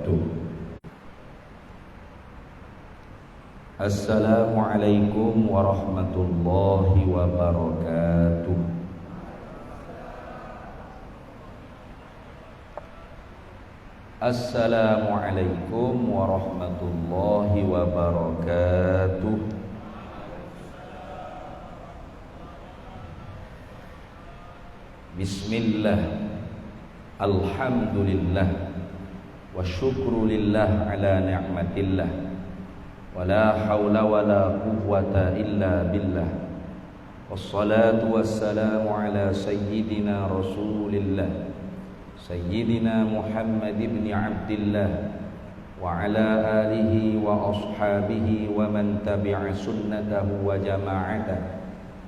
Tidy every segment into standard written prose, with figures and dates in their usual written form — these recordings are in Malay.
wabarakatuh. Assalamualaikum warahmatullahi wabarakatuh. Assalamualaikum warahmatullahi wabarakatuh. Bismillah, alhamdulillah, wa syukru lillah ala ni'matillah, wa la hawla wa la quwwata illa billah. Wassalatu wassalamu ala sayyidina rasulillah, sayyidina Muhammad ibn Abdillah, wa ala alihi wa ashabihi wa man tabi'a sunnatahu wa jama'atah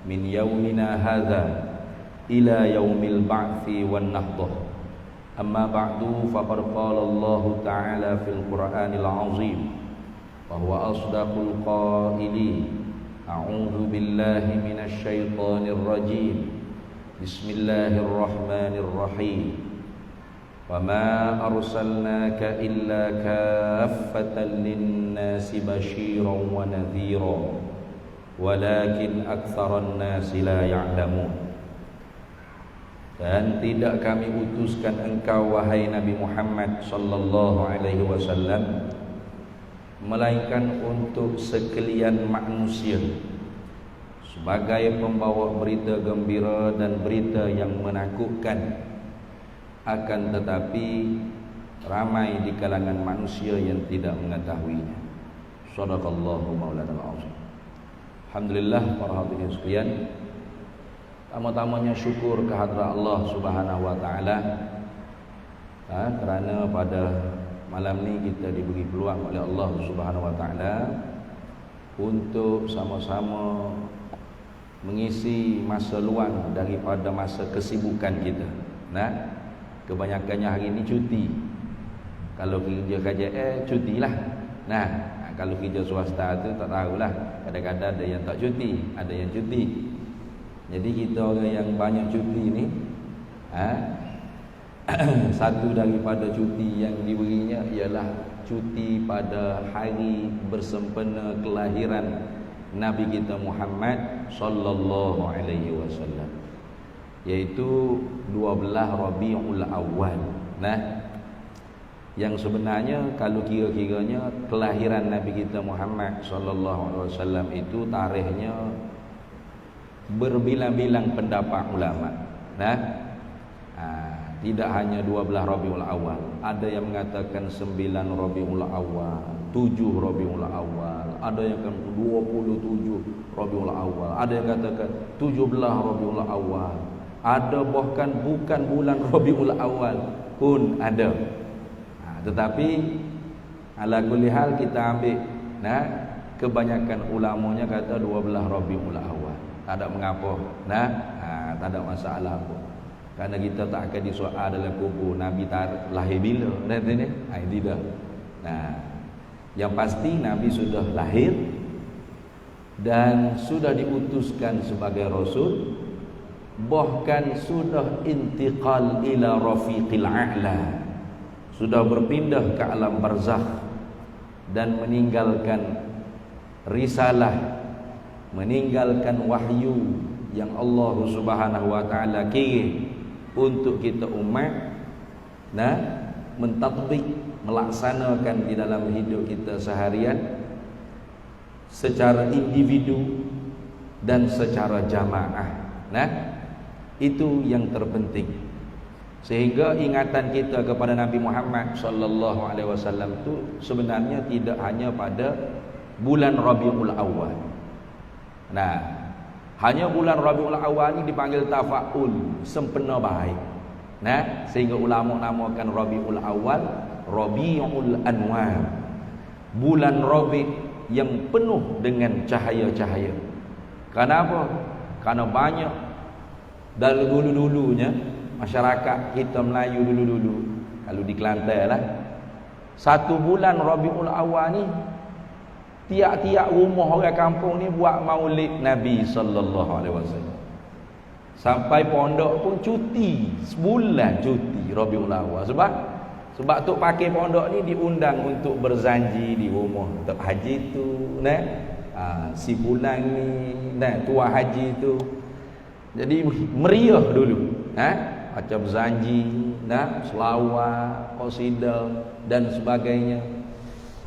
min yawmina hadha ila yaumil ba'thi wan nahdah. Amma ba'du, faqad qala Allah ta'ala fil Qur'anil 'azim wa huwa asdaqul qailin. A'udzu billahi minasy syaithanir rajim. Bismillahirrahmanirrahim. Wa ma arsalnaka illa kaffatan lin-nasi basyiran wa nadhira walakin aktsaran nasi la ya'lamun. Dan tidak kami utuskan engkau wahai Nabi Muhammad sallallahu alaihi wasallam melainkan untuk sekalian manusia sebagai pembawa berita gembira dan berita yang menakutkan. Akan tetapi ramai di kalangan manusia yang tidak mengetahuinya. Shadaqallahu maulana al-azim. Alhamdulillah, para hadirin sekalian, pertama-tamanya syukur kehadrat Allah Subhanahu wa taala kerana pada malam ni kita diberi peluang oleh Allah Subhanahu wa taala untuk sama-sama mengisi masa luang daripada masa kesibukan kita. Kebanyakannya hari ini cuti. Kalau kerja KJL cutilah. Kalau kerja swasta tu tak tahulah. Kadang-kadang ada yang tak cuti, ada yang cuti. Jadi kita orang yang banyak cuti ni, satu daripada cuti yang diberinya ialah cuti pada hari bersempena kelahiran Nabi kita Muhammad sallallahu alaihi wasallam, iaitu 12 Rabiul Awal. Yang sebenarnya kalau kira-kiranya kelahiran Nabi kita Muhammad sallallahu alaihi wasallam itu tarikhnya berbilang-bilang pendapat ulama. Tidak hanya 12 Rabiul Awal. Ada yang mengatakan 9 Rabiul Awal, 7 Rabiul Awal, ada yang kata 27 Rabiul Awal, ada yang katakan 17 Rabiul Awal, ada bahkan bukan bulan Rabiul Awal pun ada. Tetapi ala kulli hal kita ambil kebanyakan ulamanya kata 12 Rabiul Awal. Tak ada mengapa, tak ada masalah pun. Kerana kita tak akan disoal dalam kubur Nabi lahir bila, tidak. Yang pasti Nabi sudah lahir dan sudah diutuskan sebagai rasul, bahkan sudah intiqal ila rafiqil a'la, sudah berpindah ke alam barzakh dan meninggalkan risalah, meninggalkan wahyu yang Allah Subhanahu wa taala kirim untuk kita umat mentatbik, melaksanakan di dalam hidup kita seharian secara individu dan secara jamaah. Itu yang terpenting. Sehingga ingatan kita kepada Nabi Muhammad sallallahu alaihi wasallam itu sebenarnya tidak hanya pada bulan Rabiul Awal. Hanya bulan Rabiul Awal ni dipanggil tafaul, sempena baik. Sehingga ulama namakan Rabiul Awal Rabiul Anwar, bulan Rabi yang penuh dengan cahaya-cahaya. Kenapa? Karena banyak dari dulu-dulunya masyarakat kita Melayu dulu-dulu, kalau di Kelantan lah, satu bulan Rabiul Awal ni tiap-tiap rumah orang kampung ni buat maulid Nabi sallallahu alaihi wasallam. Sampai pondok pun cuti, sebulan cuti Rabiul Awal. Sebab Sebab tok pakai pondok ni diundang untuk berzanji di rumah tok haji tu, nah. Si bulan ni, nah, tua haji tu. Jadi meriah dulu, macam berzanji, nah, selawat, qasidah dan sebagainya.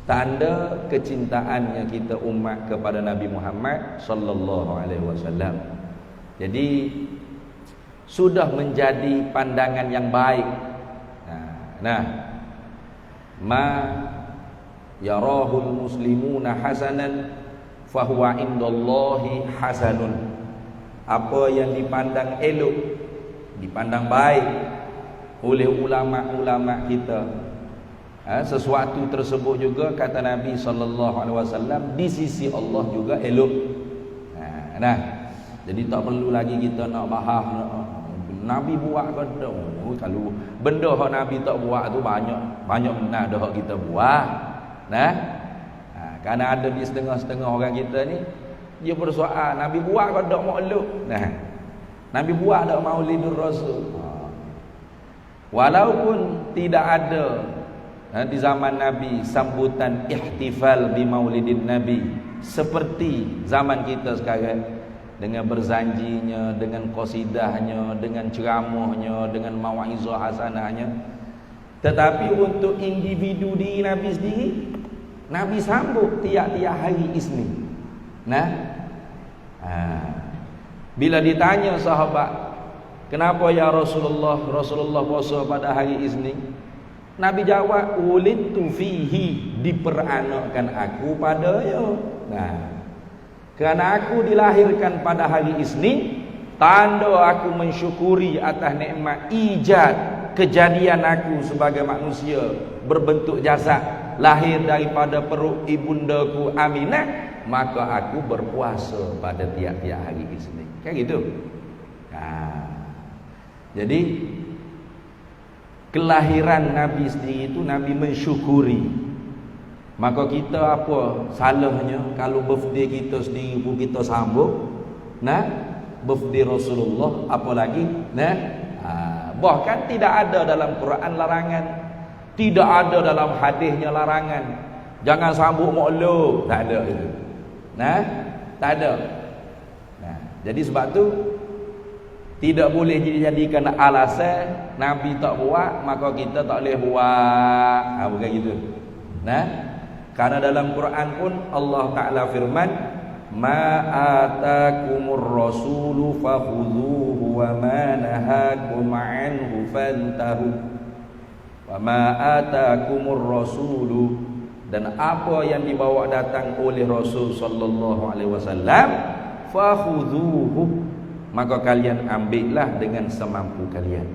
Tanda kecintaannya kita umat kepada Nabi Muhammad sallallahu alaihi wasallam. Jadi sudah menjadi pandangan yang baik. Nah, ma yarahul muslimuna hasanan fahuwa indallahi hasanun. Apa yang dipandang elok, dipandang baik oleh ulama-ulama kita, sesuatu tersebut juga kata Nabi sallallahu alaihi wasallam di sisi Allah juga elok. Nah, jadi tak perlu lagi kita nak bahas Nabi buat ke tak. Kalau benda hak Nabi tak buat tu banyak benar dah hak kita buat. Nah, kerana ada di setengah-setengah orang kita ni dia bersoal Nabi buat ke tak maulud. Nah, Nabi buat tak Maulidur Rasul. Walaupun tidak ada di zaman Nabi sambutan ihtifal bi Maulidin Nabi seperti zaman kita sekarang, dengan berzanjinya, dengan qasidahnya, dengan ceramahnya, dengan mau'izah hasanahnya. Tetapi untuk individu diri Nabi sendiri, Nabi sambut tiap-tiap hari Isnin. Nah, bila ditanya sahabat, kenapa ya Rasulullah puasa pada hari Isnin? Nabi jawab, ulitu fihi, diperanakkan aku padanya. Nah, kerana aku dilahirkan pada hari Isnin, tanda aku mensyukuri atas nikmat ijad, kejadian aku sebagai manusia berbentuk jasad, lahir daripada perut ibundaku Aminah, maka aku berpuasa pada tiap-tiap hari Isnin. Kan gitu. Jadi kelahiran Nabi sendiri itu Nabi mensyukuri. Maka kita apa salahnya kalau birthday kita sendiri pun kita sambut, nah, birthday Rasulullah apalagi, nah. Bahkan tidak ada dalam Quran larangan, tidak ada dalam hadisnya larangan. Jangan sambut maulud, tak ada itu. Nah, tak ada. Nah, jadi sebab tu tidak boleh dijadikan alasan Nabi tak buat maka kita tak boleh buat. Bukan gitu. Nah, karena dalam Quran pun Allah Ta'ala firman, ma atakumur rasulu fakhudhuhu wa ma nahakum anhu fantahu. Wa ma atakumur rasulu, dan apa yang dibawa datang oleh Rasul sallallahu alaihi wasallam, fakhudhuhu, maka kalian ambillah dengan semampu kalian.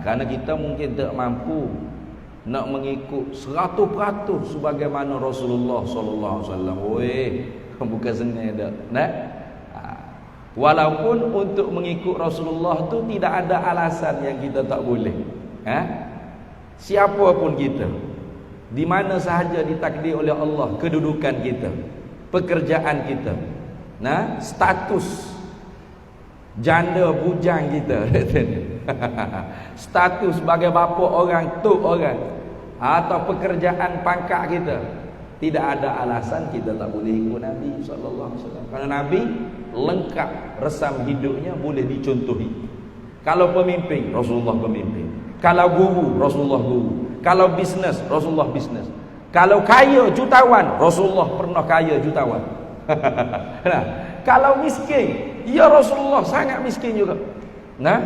Karena kita mungkin tak mampu nak mengikut 100% sebagaimana Rasulullah sallallahu alaihi wasallam. Bukan senang dak. Nah. Walaupun untuk mengikut Rasulullah tu tidak ada alasan yang kita tak boleh. Siapa pun kita, di mana sahaja ditakdir oleh Allah kedudukan kita, pekerjaan kita, nah, status janda bujang kita, status sebagai bapa orang, tok orang, atau pekerjaan pangkat kita, tidak ada alasan kita tak boleh ikut Nabi sallallahu alaihi wasallam. Karena Nabi lengkap resam hidupnya boleh dicontohi. Kalau pemimpin, Rasulullah pemimpin. Kalau guru, Rasulullah guru. Kalau bisnes, Rasulullah bisnes. Kalau kaya jutawan, Rasulullah pernah kaya jutawan. Nah, kalau miskin, ya Rasulullah sangat miskin juga. Nah,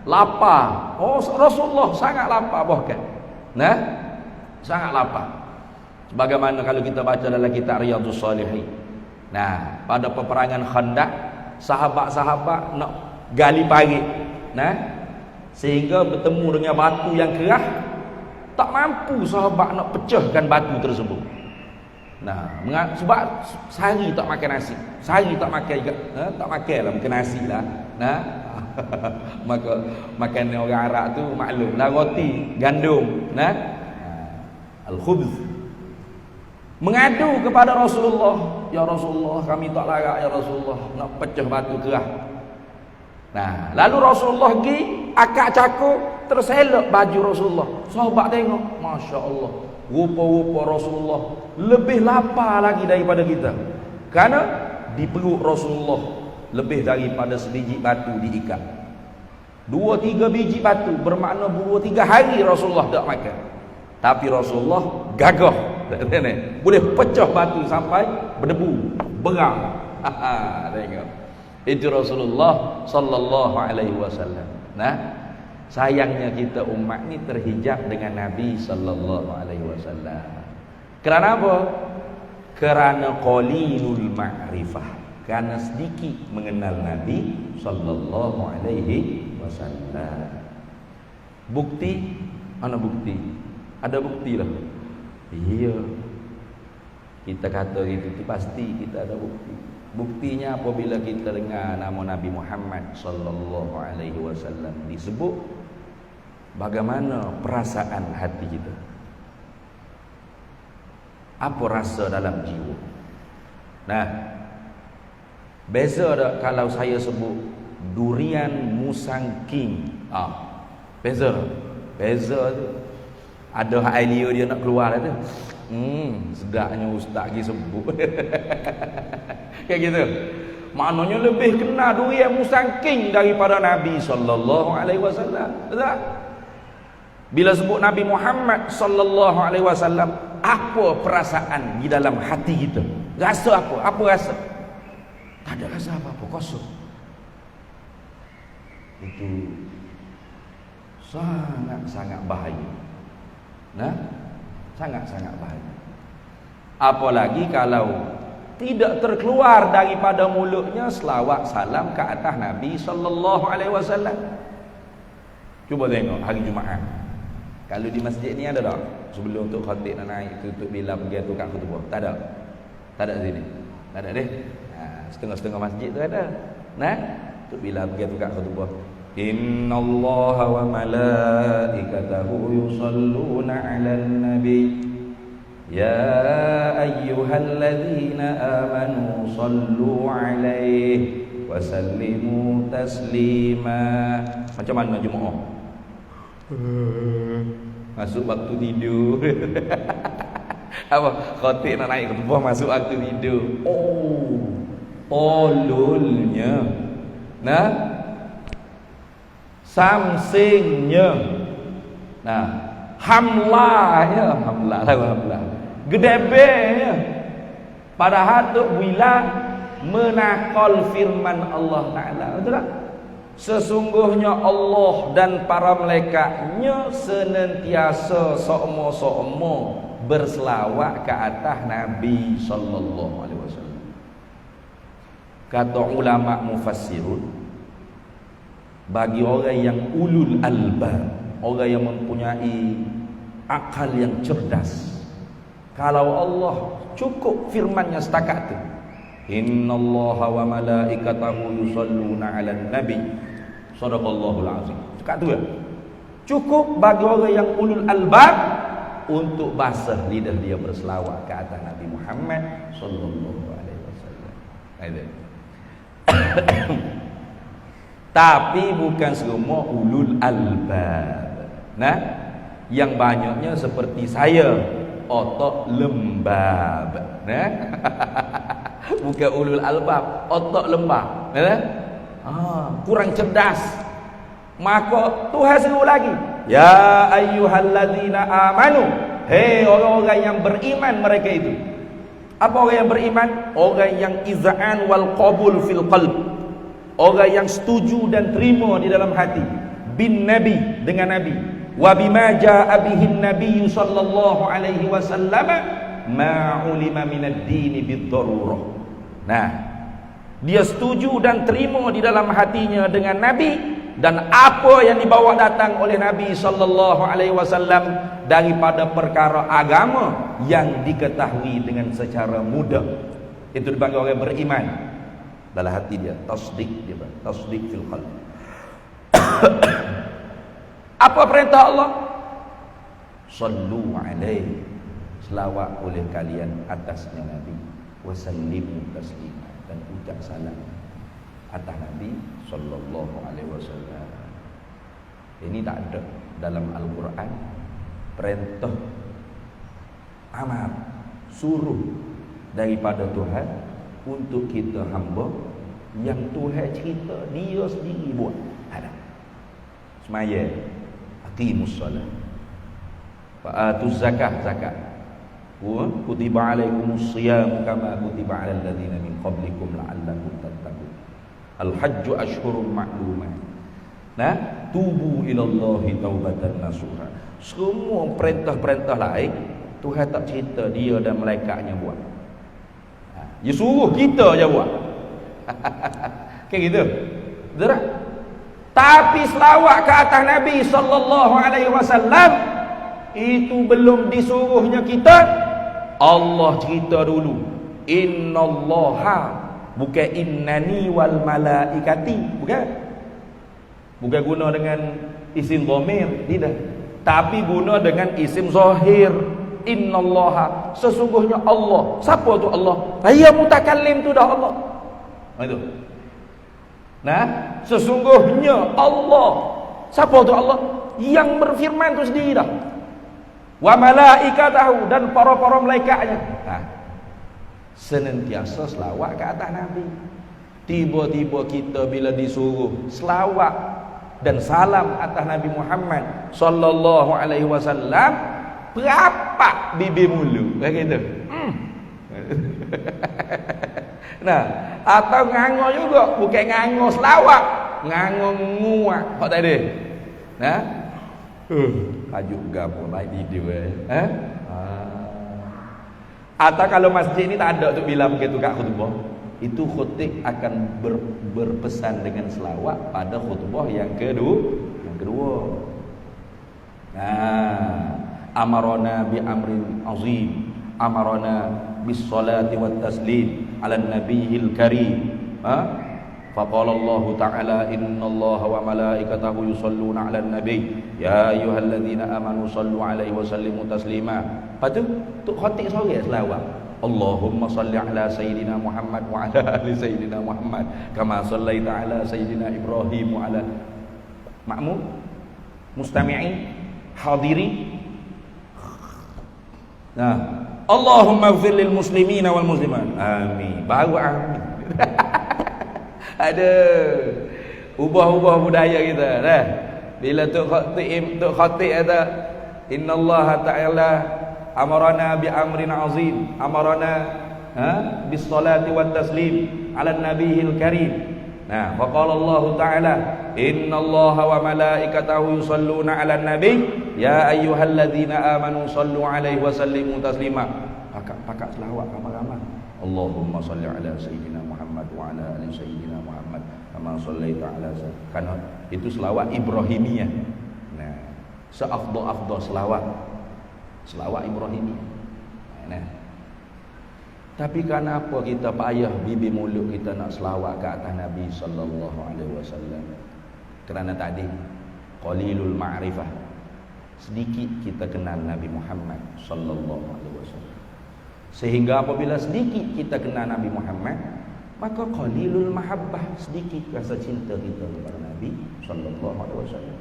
lapar, Rasulullah sangat lapar bahkan. Nah, sangat lapar. Sebagaimana kalau kita baca dalam kitab Riyadhus Shalihin. Nah, pada peperangan Khandaq, sahabat-sahabat nak gali parit, nah, sehingga bertemu dengan batu yang keras, tak mampu sahabat nak pecahkan batu tersebut. Nah, sebab sehari tak makan nasi, sehari tak makan juga, tak makan lah, makan nasi lah. Nah, maka makan orang Arab tu maklum lah, roti gandum, nah, al-khubz. Mengadu kepada Rasulullah, ya Rasulullah, kami tak larat ya Rasulullah nak pecah batu keras. Nah, lalu Rasulullah pergi akak cakuk terselok baju Rasulullah. Sahabat tengok, Masya Allah, rupa-rupa Rasulullah lebih lapar lagi daripada kita. Karena di perut Rasulullah lebih daripada sebiji batu diikat. 2-3 biji batu, bermakna 2-3 hari Rasulullah tak makan. Tapi Rasulullah gagah, boleh pecah batu sampai berdebu, berang. Tengok, itu Rasulullah sallallahu alaihi wasallam. Nah, sayangnya kita umat ni terhijab dengan Nabi sallallahu alaihi wasallam. Kerana apa? Kerana qalilul ma'rifah, kerana sedikit mengenal Nabi sallallahu alaihi wasallam. Bukti, mana bukti? Ada bukti lah. Iya. Kita kata itu pasti kita ada bukti. Buktinya apabila kita dengar nama Nabi Muhammad sallallahu alaihi wasallam disebut, bagaimana perasaan hati kita? Apa rasa dalam jiwa? Nah, beza tak kalau saya sebut durian musang king? Beza. Beza tu. Ada hak Elio dia nak keluar tu. Sedapnya ustaz lagi sebut. Kayak gitu. Maknanya lebih kena durian musang king daripada Nabi sallallahu alaihi wasallam. Tak? Bila sebut Nabi Muhammad sallallahu alaihi wasallam, apa perasaan di dalam hati kita? Rasa apa? Apa rasa? Tak ada rasa apa-apa, kosong. Itu sangat-sangat bahaya. Nah, sangat-sangat bahaya. Apalagi kalau tidak terkeluar daripada mulutnya selawat salam ke atas Nabi sallallahu alaihi wasallam. Cuba tengok hari Jumaat. Kalau di masjid ni ada tak? Sebelum tu khatib nak naik tutup bila pergi tukar khutbah. Tak ada. Tak ada sini. Tak ada deh. Setengah-setengah masjid tu ada. Nah, tu bila pergi tukar khutbah. Innallaha wa malaikatahu yusalluna 'alan nabi ya ayyuhalladzina amanu sallu 'alaihi wa sallimu taslima. Macam mana jemaah? Masuk waktu tidur. Apa? Khatib nak naik khutbah masuk waktu tidur. Tololnya. Nah, samsingnya. Nah, hamlahnya, hamlah. Gedebenya. Padahal tu bila menakal firman Allah Ta'ala. Betul tak? Sesungguhnya Allah dan para malaikatnya senantiasa sokmo-sokmo berselawat ke atas Nabi sallallahu alaihi wasallam. Kata ulama mufassirun, bagi orang yang ulul albab, orang yang mempunyai akal yang cerdas, kalau Allah cukup firmannya setakat itu, innallaha wa malaikatahu yusalluna 'alan nabi, sadaqallahul azim. Cakap tu ya. Cukup bagi orang yang ulul albab untuk basah lidah dia berselawat ke atas Nabi Muhammad sallallahu alaihi wasallam. Tapi bukan semua ulul albab. Nah, yang banyaknya seperti saya, otak lembab. Nah. Bukan ulul albab, otak lembab. Kurang cerdas. Maka Tuhan seru lagi, ya ayyuhalladzina amanu, hei orang-orang yang beriman mereka itu. Apa orang yang beriman? Orang yang iz'an wal qabul fil qalb, orang yang setuju dan terima di dalam hati bin nabi, dengan nabi, wa bima jaa bihin nabiy sallallahu alaihi wasallam ma ulima minad dini bid-darurah. Nah, dia setuju dan terima di dalam hatinya dengan nabi dan apa yang dibawa datang oleh Nabi sallallahu alaihi wasallam daripada perkara agama yang diketahui dengan secara mudah. Itu dipanggil orang beriman. Dalam hati dia tasdik, dia tasdik fil qalb. Apa perintah Allah? Sallu alaihi, selawat oleh kalian atasnya Nabi, wasallimu taslima, dan ucap salam atas Nabi sallallahu alaihi wasallam. Ini tak ada dalam Al-Quran. Perintah, amar, suruh daripada Tuhan untuk kita hamba yang Tuhan cerita dia sendiri buat. Ada semaya, aqimus solat, fa'atuz zakah, zakat, wa kutiba alaikumus siyam kama kutiba alal ladzina min qablikum la'allakum tattaqun. Al-hajju ashhurun ma'lumat. Nah, tubu ilallahi taubatan nasuha. Semua perintah-perintah lain Tuhan tak cerita dia dan malaikatnya buat. Dia suruh kita je buat. Kayak gitu. Betul tak? Tapi selawat ke atas Nabi sallallahu alaihi wasallam itu belum disuruhnya kita. Allah cerita dulu. Innallaha, bukan innani wal malaikati, bukan. Bukan guna dengan isim dhamir, tidak. Tapi guna dengan isim zahir. Innallaha, sesungguhnya Allah. Siapa tu Allah? Ya mutakallim tu dah Allah. Itu. Nah, sesungguhnya Allah. Siapa tu Allah? Yang berfirman tu sendiri dah. Wa malaikatahu, dan para-para malaikatnya. Nah, senantiasa selawat ke atas Nabi. Tiba-tiba kita bila disuruh selawat dan salam atas Nabi Muhammad sallallahu alaihi wasallam, berapa bibir mulu kayak gitu. Nah, atau ngango juga, bukan ngango selawat, ngango nguak kok tadi. Nah, tajuk gapo naik video atau kalau masjid ini tak ada untuk bilang begitu kat khutbah, itu khutib akan berpesan dengan selawat pada khutbah yang kedua. Nah, amarona bi amrin azim, amarona bis salati wat taslim ala nabiyil karim. Faqala Allah ta'ala innallaha wa malaikatahu yusalluna 'alan nabiy ya ayyuhalladzina amanu sallu 'alaihi wa sallimu taslima. Lepas tu tok khatib sorang selawat. Allahumma salli ala sayyidina Muhammad wa ala ali sayyidina Muhammad kama sallaita ala sayyidina Ibrahim wa ala ma'mum mustami'in hadirin. Nah, Allahumma ighfir lil muslimina wal muslimat. Amin. Baru amin. Ada ubah-ubah budaya kita dah. Bila tu khatib kata innallaha ta'ala amarana bi amrin azim, amarana bis salati wat taslim ala nabiyil karim. Nah, faqala Allah ta'ala innallaha wa malaikatahu yusalluna 'alan nabiy ya ayyuhalladzina amanu sallu 'alaihi wa sallimu taslima. Pakak selawat ramai-ramai. Allahumma salli ala sayyidina Muhammad wa ala ali sayyidina Muhammad kama sallaita ala sayyidina. Karena itu selawat Ibrahimiyah. Nah, seafdal selawat Ibrahimiyah. Nah, tapi kenapa kita payah bibir mulut kita nak selawat ke atas Nabi sallallahu alaihi wasallam? Kerana tadi qalilul ma'rifah, sedikit kita kenal Nabi Muhammad sallallahu alaihi wasallam. Sehingga apabila sedikit kita kenal Nabi Muhammad, maka qalilul mahabbah, sedikit rasa cinta kita kepada Nabi sallallahu alaihi wasallam.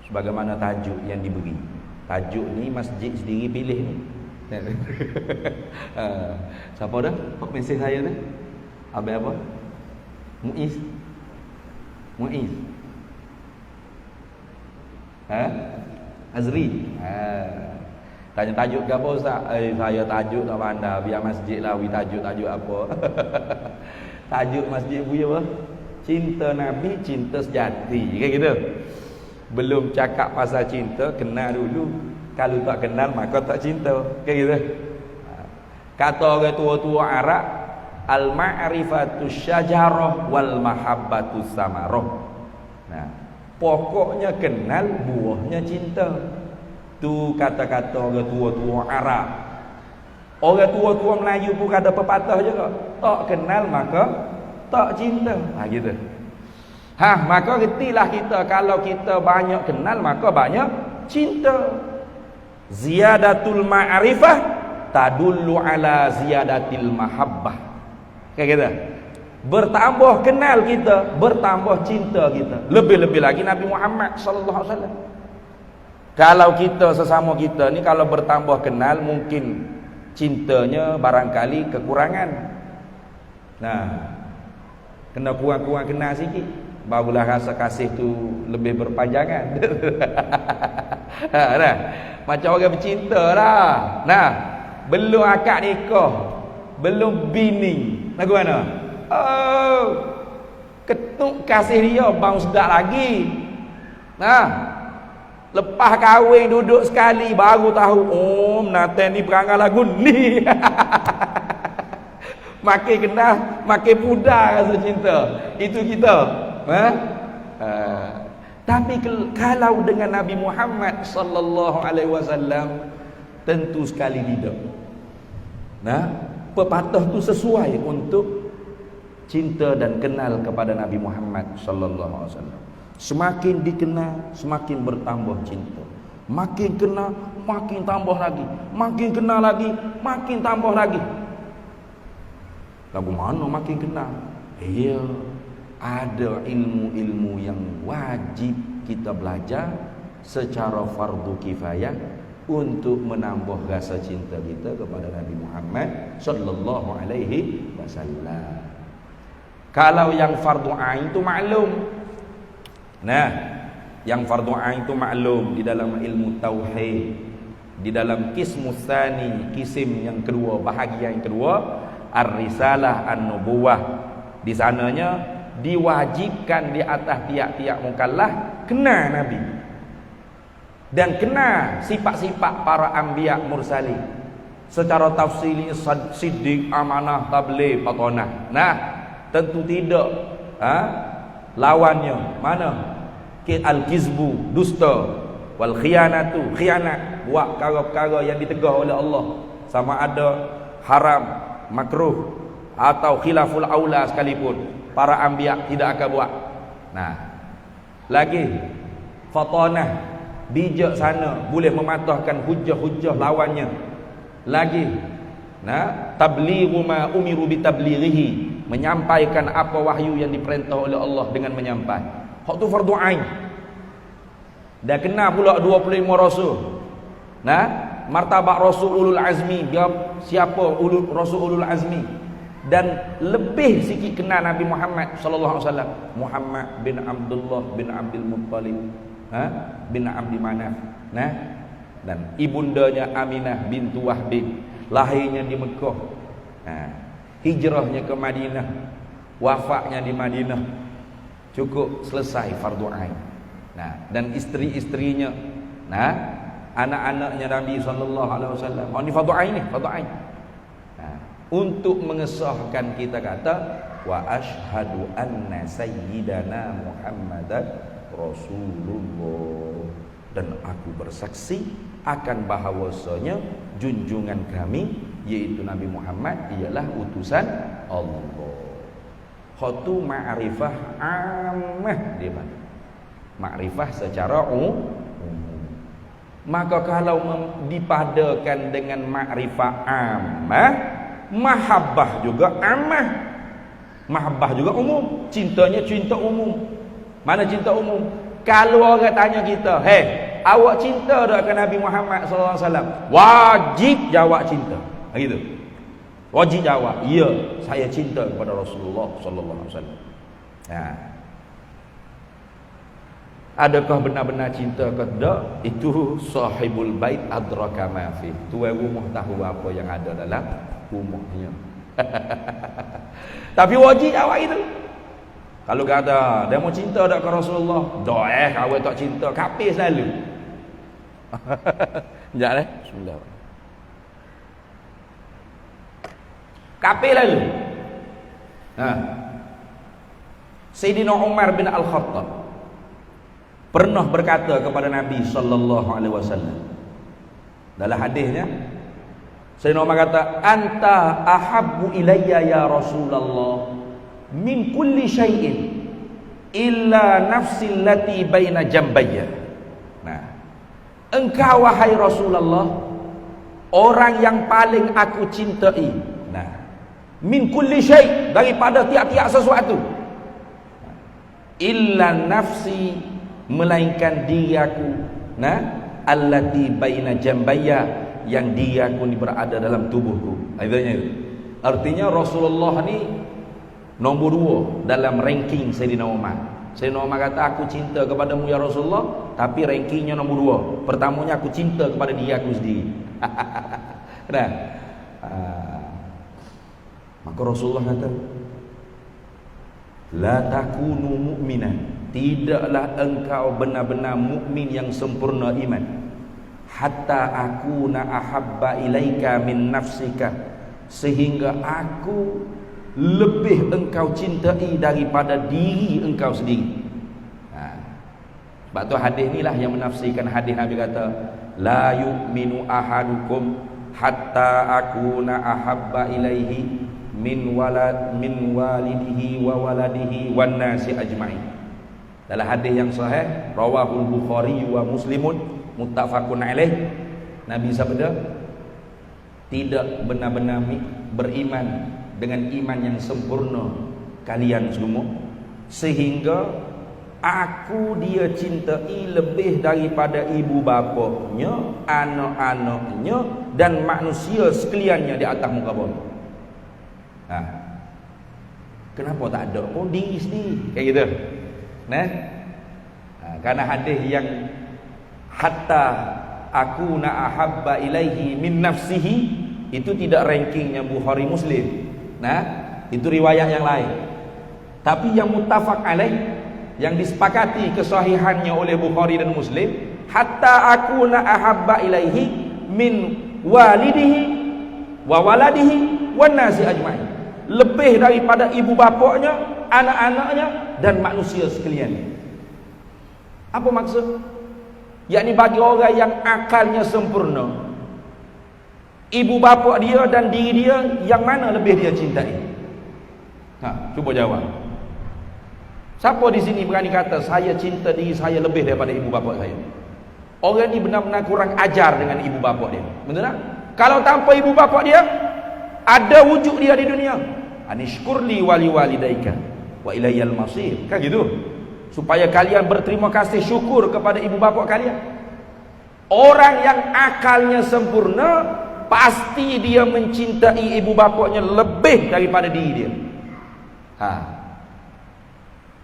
Sebagaimana tajuk yang diberi. Tajuk ni masjid sendiri pilih ni. Siapa dah? Kok mesej saya ni? Abang apa? Muiz. Azri. Tanya tajuk ke apa Ustaz? Saya tajuk tak pandai, biar masjid lah tajuk apa. Tajuk masjid buya apa? Cinta Nabi, cinta sejati. Kayak gitu. Belum cakap pasal cinta, kenal dulu. Kalau tak kenal maka tak cinta. Kayak gitu. Kata orang tua-tua Arab, al-ma'rifatu syajarah wal mahabbatu samarah. Nah, pokoknya kenal, buahnya cinta. Tu kata-kata orang tua-tua Arab. Orang tua-tua Melayu pun ada pepatah juga. Tak kenal maka tak cinta. Gitu. Maka retilah kita, kalau kita banyak kenal maka banyak cinta. Ziyadatul ma'rifah tadullu ala ziyadatil mahabbah. Kayak gitu. bertambah kenal kita, bertambah cinta kita. Lebih-lebih lagi Nabi Muhammad sallallahu alaihi wasallam. Kalau kita sesama kita ni kalau bertambah kenal, mungkin cintanya barangkali kekurangan. Nah, kena kurang-kurang kenal sikit, barulah rasa kasih tu lebih berpanjangan. Nah, macam orang bercinta lah. Nah, belum akad nikah, belum bini, lagu mana? Oh, ketuk kasih dia bang sedap lagi. Nah, lepas kahwin duduk sekali baru tahu, oh Nathan ni perangai lagu ni. Makin kenal, makin pudar rasa cinta. Itu kita. Tapi kalau dengan Nabi Muhammad sallallahu alaihi wasallam, tentu sekali tidak. Nah, pepatah tu sesuai untuk cinta dan kenal kepada Nabi Muhammad sallallahu alaihi wasallam. Semakin dikenal, semakin bertambah cinta. Makin kenal, makin tambah lagi. Makin kenal lagi, makin tambah lagi. Lagu mana makin kenal? Ya, ada ilmu-ilmu yang wajib kita belajar secara fardu kifayah untuk menambah rasa cinta kita kepada Nabi Muhammad sallallahu alaihi wasallam. Kalau yang fardu ain itu maklum. Nah, yang fardu ain itu maklum di dalam ilmu tauhid, di dalam qismus tsani, kisim yang kedua, bahagian yang kedua, ar-risalah an-nubuwah. Di sananya diwajibkan di atas tiap-tiap mukallaf kenal Nabi dan kenal sifat-sifat para anbiya mursalin secara tafsili, siddiq, amanah, tabligh, patonah. Nah, tentu tidak lawannya mana? Al-kizbu, dusta, wal khiyanatu, khianat, buat perkara-perkara yang ditegah oleh Allah, sama ada haram, makruh atau khilaful aula sekalipun, para anbiya tidak akan buat. Nah, lagi fatanah, bijaksana, boleh mematahkan hujah-hujah lawannya. Lagi nah, tablighu ma umiru bitablighihi, menyampaikan apa wahyu yang diperintah oleh Allah dengan menyampaikan. Hak tu fardu ain. Dan kena pula 25 rasul. Nah, martabat rasul ulul azmi, siapa rasul ulul azmi? Dan lebih sikit kenal Nabi Muhammad sallallahu alaihi wasallam, Muhammad bin Abdullah bin Abdul Muttalib, bin Abdi Manaf. Nah, dan ibundanya Aminah bintu Wahb, lahirnya di Mekah. Hijrahnya ke Madinah, wafatnya di Madinah. Cukup selesai fardu ain. Nah, dan isteri-istrinya, nah, anak-anaknya Nabi sallallahu alaihi wasallam. Oh, ini fardu ain ni, fardu ain. Nah, untuk mengesahkan kita kata wa asyhadu anna sayyidana Muhammadan Rasulullah, dan aku bersaksi akan bahawasanya junjungan kami yaitu Nabi Muhammad ialah utusan Allah. Khatu ma'rifah ammah dia mana? Ma'rifah secara umum. Maka kalau dipadakan dengan ma'rifah ammah, mahabbah juga ammah. Mahabbah juga umum, cintanya cinta umum. Mana cinta umum? Kalau orang tanya kita, "Hei, awak cinta tak ke Nabi Muhammad sallallahu alaihi wasallam?" Wajib jawab cinta. Begitu. Wajib jawab, ya, saya cinta kepada Rasulullah sallallahu alaihi wasallam. Adakah benar-benar cinta ke tidak? Itu sahibul bait adraka ma fi. Tuan rumah tahu apa yang ada dalam rumahnya. Tapi wajib jawab itu. Kalau kata dia mau cinta tak ke Rasulullah, dah kau tak cinta, kafir selalu. Sekejap bismillah. Kafir lalu. Sayyidina Umar bin Al-Khattab pernah berkata kepada Nabi sallallahu alaihi wasallam dalam hadisnya, Sayyidina Umar kata, "Anta ahabbu ilayya ya Rasulullah min kulli syai'in illa nafsi allati baina jambayya." Nah, engkau wahai Rasulullah orang yang paling aku cintai. Nah, min kulli syai', daripada tiap-tiap sesuatu, illa nafsi, melainkan diri aku, allati baina jambayya, yang diri aku ni berada dalam tubuhku. Artinya Rasulullah ni nombor 2 dalam ranking Sayyidina Umar. Sayyidina Umar kata, aku cinta kepadamu ya Rasulullah, tapi rankingnya nombor 2. Pertamanya aku cinta kepada diri aku sendiri. Nah, maka Rasulullah kata, la takunu mu'minan, tidaklah engkau benar-benar mukmin yang sempurna iman, hatta akuna ahabba ilaika min nafsika, sehingga aku lebih engkau cintai daripada diri engkau sendiri. Sebab tu hadis inilah yang menafsirkan hadis Nabi kata, la yu'minu ahadukum hatta akuna ahabba ilaihi min walidihi wa waladihi wan nasi ajma'in. Dalam hadis yang sahih rawahul Bukhari wa Muslimun muttafaqun alaih, Nabi sabda, tidak benar-benar beriman dengan iman yang sempurna kalian semua, sehingga aku dia cintai lebih daripada ibu bapanya, anak-anaknya, dan manusia sekaliannya di atas muka bumi. Kenapa tak ada pun diri sendiri kayak gitu? Karena hadis yang hatta aku ahabba ilaihi min nafsihi itu tidak rankingnya Bukhari Muslim. Itu riwayat yang lain. Tapi yang muttafaq alaih, yang disepakati kesahihannya oleh Bukhari dan Muslim, hatta aku ahabba ilaihi min walidihi wa waladihi wan nasi ajma'in, lebih daripada ibu bapaknya, anak-anaknya, dan manusia sekalian. Apa maksud? Yakni bagi orang yang akalnya sempurna, ibu bapa dia dan diri dia, yang mana lebih dia cintai? Cuba jawab. Siapa di sini berani kata saya cinta diri saya lebih daripada ibu bapa saya? Orang ni benar-benar kurang ajar dengan ibu bapa dia. Betul tak? Kalau tanpa ibu bapa dia, ada wujud dia di dunia, anishkurli wali walidaika wa ilayyal masir, kan gitu? Supaya kalian berterima kasih, syukur kepada ibu bapa kalian. Orang yang akalnya sempurna, pasti dia mencintai ibu bapanya lebih daripada diri dia.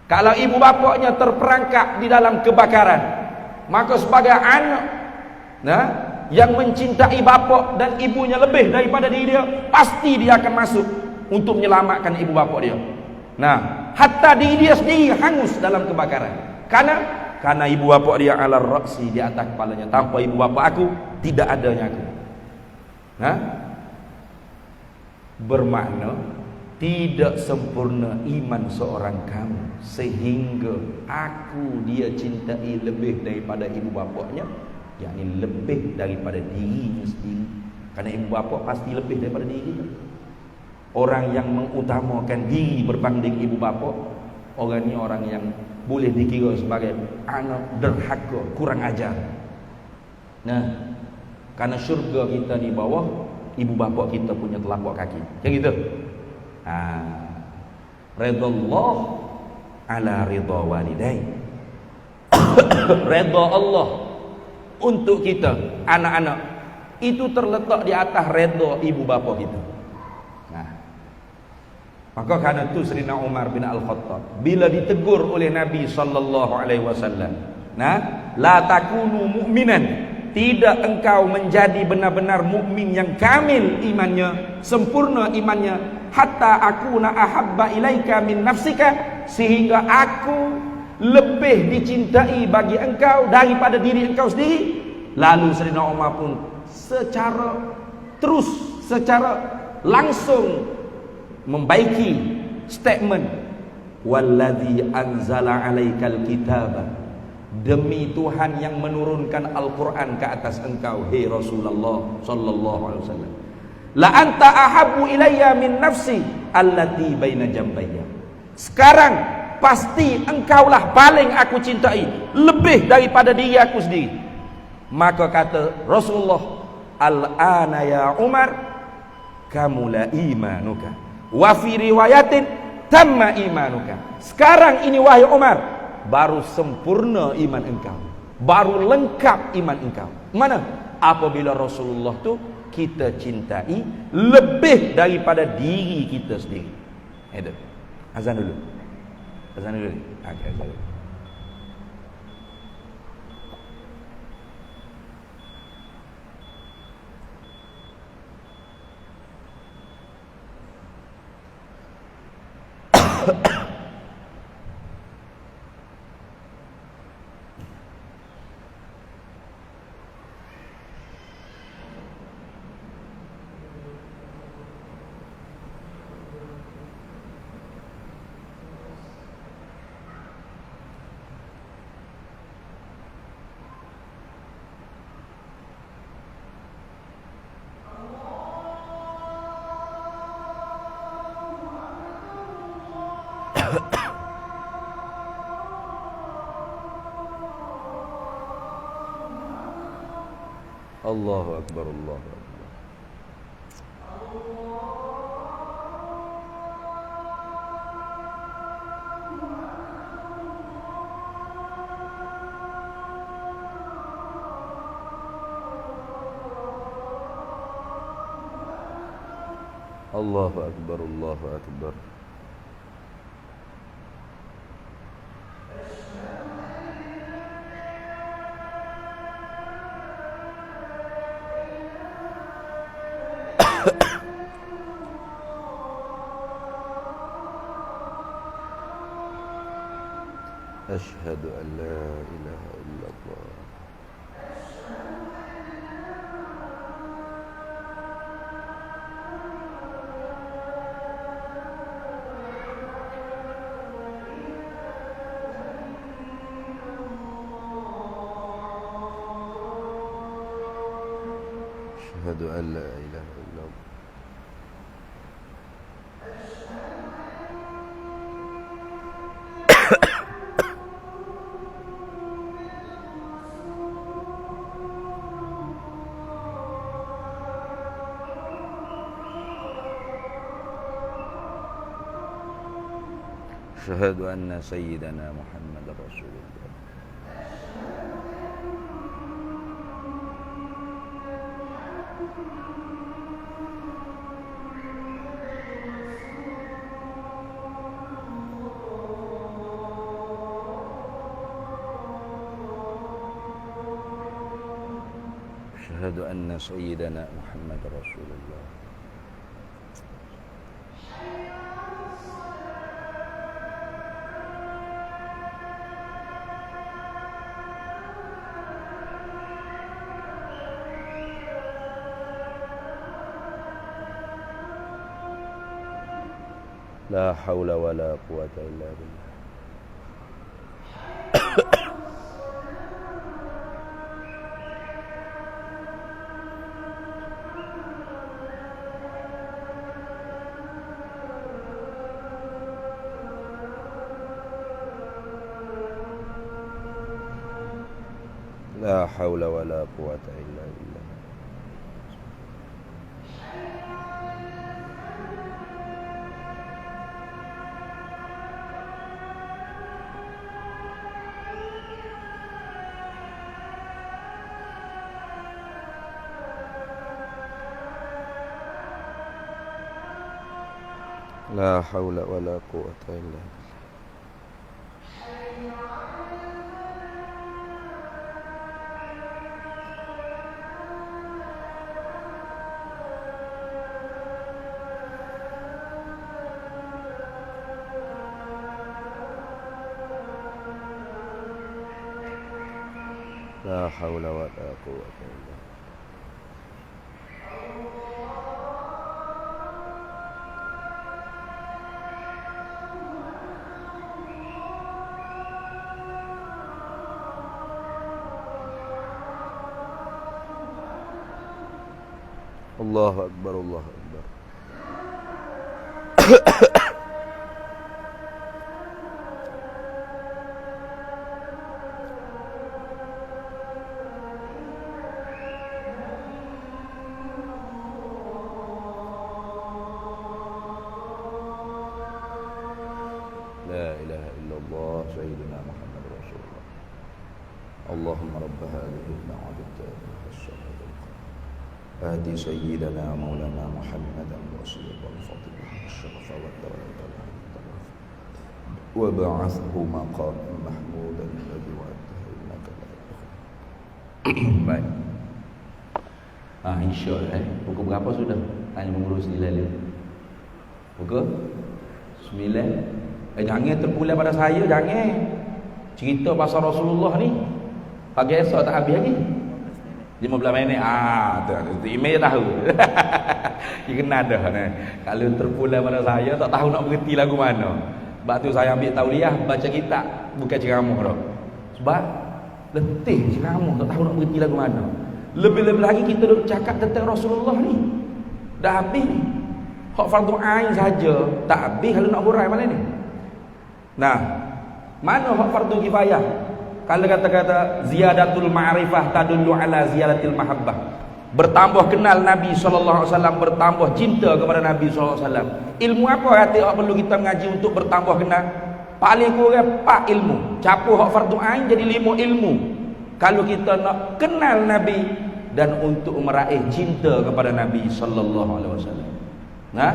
Kalau ibu bapanya terperangkap di dalam kebakaran, maka sebagai anak yang mencintai bapa dan ibunya lebih daripada diri dia, pasti dia akan masuk untuk menyelamatkan ibu bapa dia. Hatta diri dia sendiri hangus dalam kebakaran. Karena ibu bapa dia ala ra'si, di atas kepalanya. Tanpa ibu bapa aku, tidak adanya aku. Bermakna tidak sempurna iman seorang kamu sehingga aku dia cintai lebih daripada ibu bapanya, yakni lebih daripada dirinya sendiri. Karena ibu bapa pasti lebih daripada diri kita. Orang yang mengutamakan diri berbanding ibu bapa, orang ni orang yang boleh dikira sebagai anak derhaka, kurang ajar. Karena syurga kita di bawah ibu bapa kita punya telapak kaki. Macam gitu. Ridallah ala ridha walidain. Ridha Allah untuk kita anak-anak itu terletak di atas ridha ibu bapa kita. Maka karena itu Sayyidina Umar bin Al-Khattab bila ditegur oleh Nabi sallallahu alaihi wasallam, la takunu mu'minan, tidak engkau menjadi benar-benar mukmin yang kamil imannya, sempurna imannya, hatta akuna ahabba ilaika min nafsika, sehingga aku lebih dicintai bagi engkau daripada diri engkau sendiri. Lalu Sayyidina Umar pun secara langsung membaiki statement, walladzi anzala alaikal kitaba, demi Tuhan yang menurunkan Al-Quran ke atas engkau, hei Rasulullah sallallahu alaihi wasallam, la anta ahabbu ilayya min nafsi allati baina jambayya, sekarang pasti engkaulah paling aku cintai lebih daripada diri aku sendiri. Maka kata Rasulullah, al-ana ya Umar kamula imanuka, Wa fi riwayatin tamma imanuka. Sekarang ini wahai Umar, baru sempurna iman engkau, baru lengkap iman engkau. Mana? Apabila Rasulullah tu kita cintai lebih daripada diri kita sendiri. Itu. Azan dulu. Azan dulu. Okey, azan dulu. Allahu Akbar, Allahu Akbar. Allahu Akbar, Allahu Akbar. أشهد أن لا إله إلا الله. أشهد أن لا إله إلا الله. أشهد أن سيدنا محمد رسول الله. أشهد أن سيدنا محمد رسول الله. لا حول ولا قوة إلا بالله. لا حول ولا قوة إلا بالله. لا حول ولا قوة إلا بالله. لا حول ولا قوة إلا بالله. الله أكبر، الله أكبر. la ilaha illallah sayyidina Muhammad Rasulullah. Allahumma rabb hadhihi ad-da'wati as-salatu Ati sayyidana maulana Muhammadan Rasulullah al-Fatih al-Syarafa wa al-Dawlata wa ba'athu maqaman mahmudan alladhi wa'adahu innaka baik. InsyaAllah pukul berapa sudah? Tanya pengurus ni lalu. Pukul 9. Jangan terpulang pada saya, jangan. Cerita pasal Rasulullah ni pagi esok tak habis lagi. 15 minit. Tu email tahu. Dia kena dah nah. Kalau terpulang pada saya tak tahu nak berhenti lagu mana. Sebab tu saya ambil tauliah baca kitab, bukan ceramah dah. Sebab letih ceramah tak tahu nak berhenti lagu mana. Lebih-lebih lagi kita duk cakap tentang Rasulullah ni. Dah habis ni. Hak fardu ain saja tak habis kalau nak hurai malam ni. Nah, mana hak fardu kifayah? Kalau kata-kata ziyadatul ma'rifah tadullu ala ziyadatil mahabbah. Bertambah kenal Nabi sallallahu alaihi wasallam, bertambah cinta kepada Nabi sallallahu alaihi wasallam. Ilmu apa kata hak perlu kita mengaji untuk bertambah kenal? Paling kurang 4 ilmu. Campur hak fardu ain jadi 5 ilmu. Kalau kita nak kenal Nabi dan untuk meraih cinta kepada Nabi sallallahu alaihi wasallam. Nah?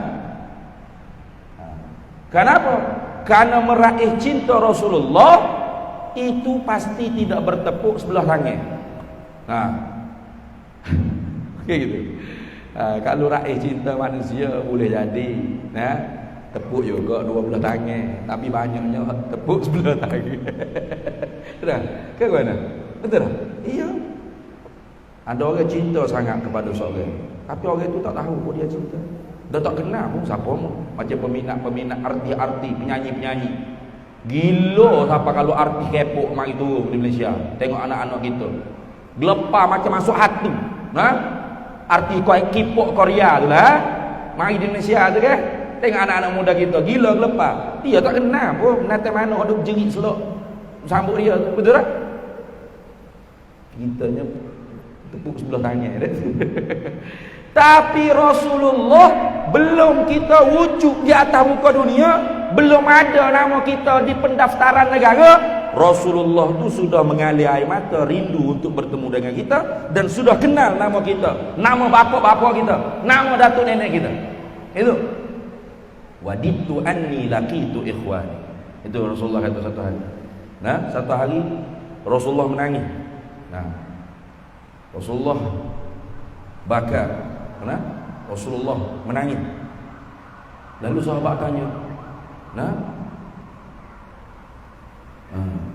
Kenapa? Karena meraih cinta Rasulullah itu pasti tidak bertepuk sebelah tangan. Okey gitu. Kalau raih cinta manusia boleh jadi, nah, tepuk juga dua belah tangan, tapi banyaknya tepuk sebelah tangan. Betul? Ke mana? Betul tak? Iya. Ada orang cinta sangat kepada seorang, tapi orang itu tak tahu pun dia cinta. Dia tak kenal pun siapa mu. Macam peminat-peminat artis-artis, penyanyi-penyanyi. Gila siapa kalau artis kepok mari turun di Malaysia. Tengok anak-anak kita. Gelepar macam masuk hati. Artis K-pop Korea tu lah. Mari di Malaysia tu kan. Tengok anak-anak muda kita gila gelepar. Dia tak kenal pun menata mana ada jerit selok sambut dia. Betul tak? Kitanya tepuk sebelah tangan. Tapi Rasulullah belum kita wujud di atas muka dunia, belum ada nama kita di pendaftaran negara, Rasulullah tu sudah mengalir air mata rindu untuk bertemu dengan kita dan sudah kenal nama kita, nama bapa-bapa kita, nama datuk nenek kita. Itu waditu anni laqitu ikhwani. Itu Rasulullah kata satu hari. Nah, satu hari Rasulullah menangis. Nah, Rasulullah baka. Nah, Rasulullah menangis. Lalu sahabat tanya, nah,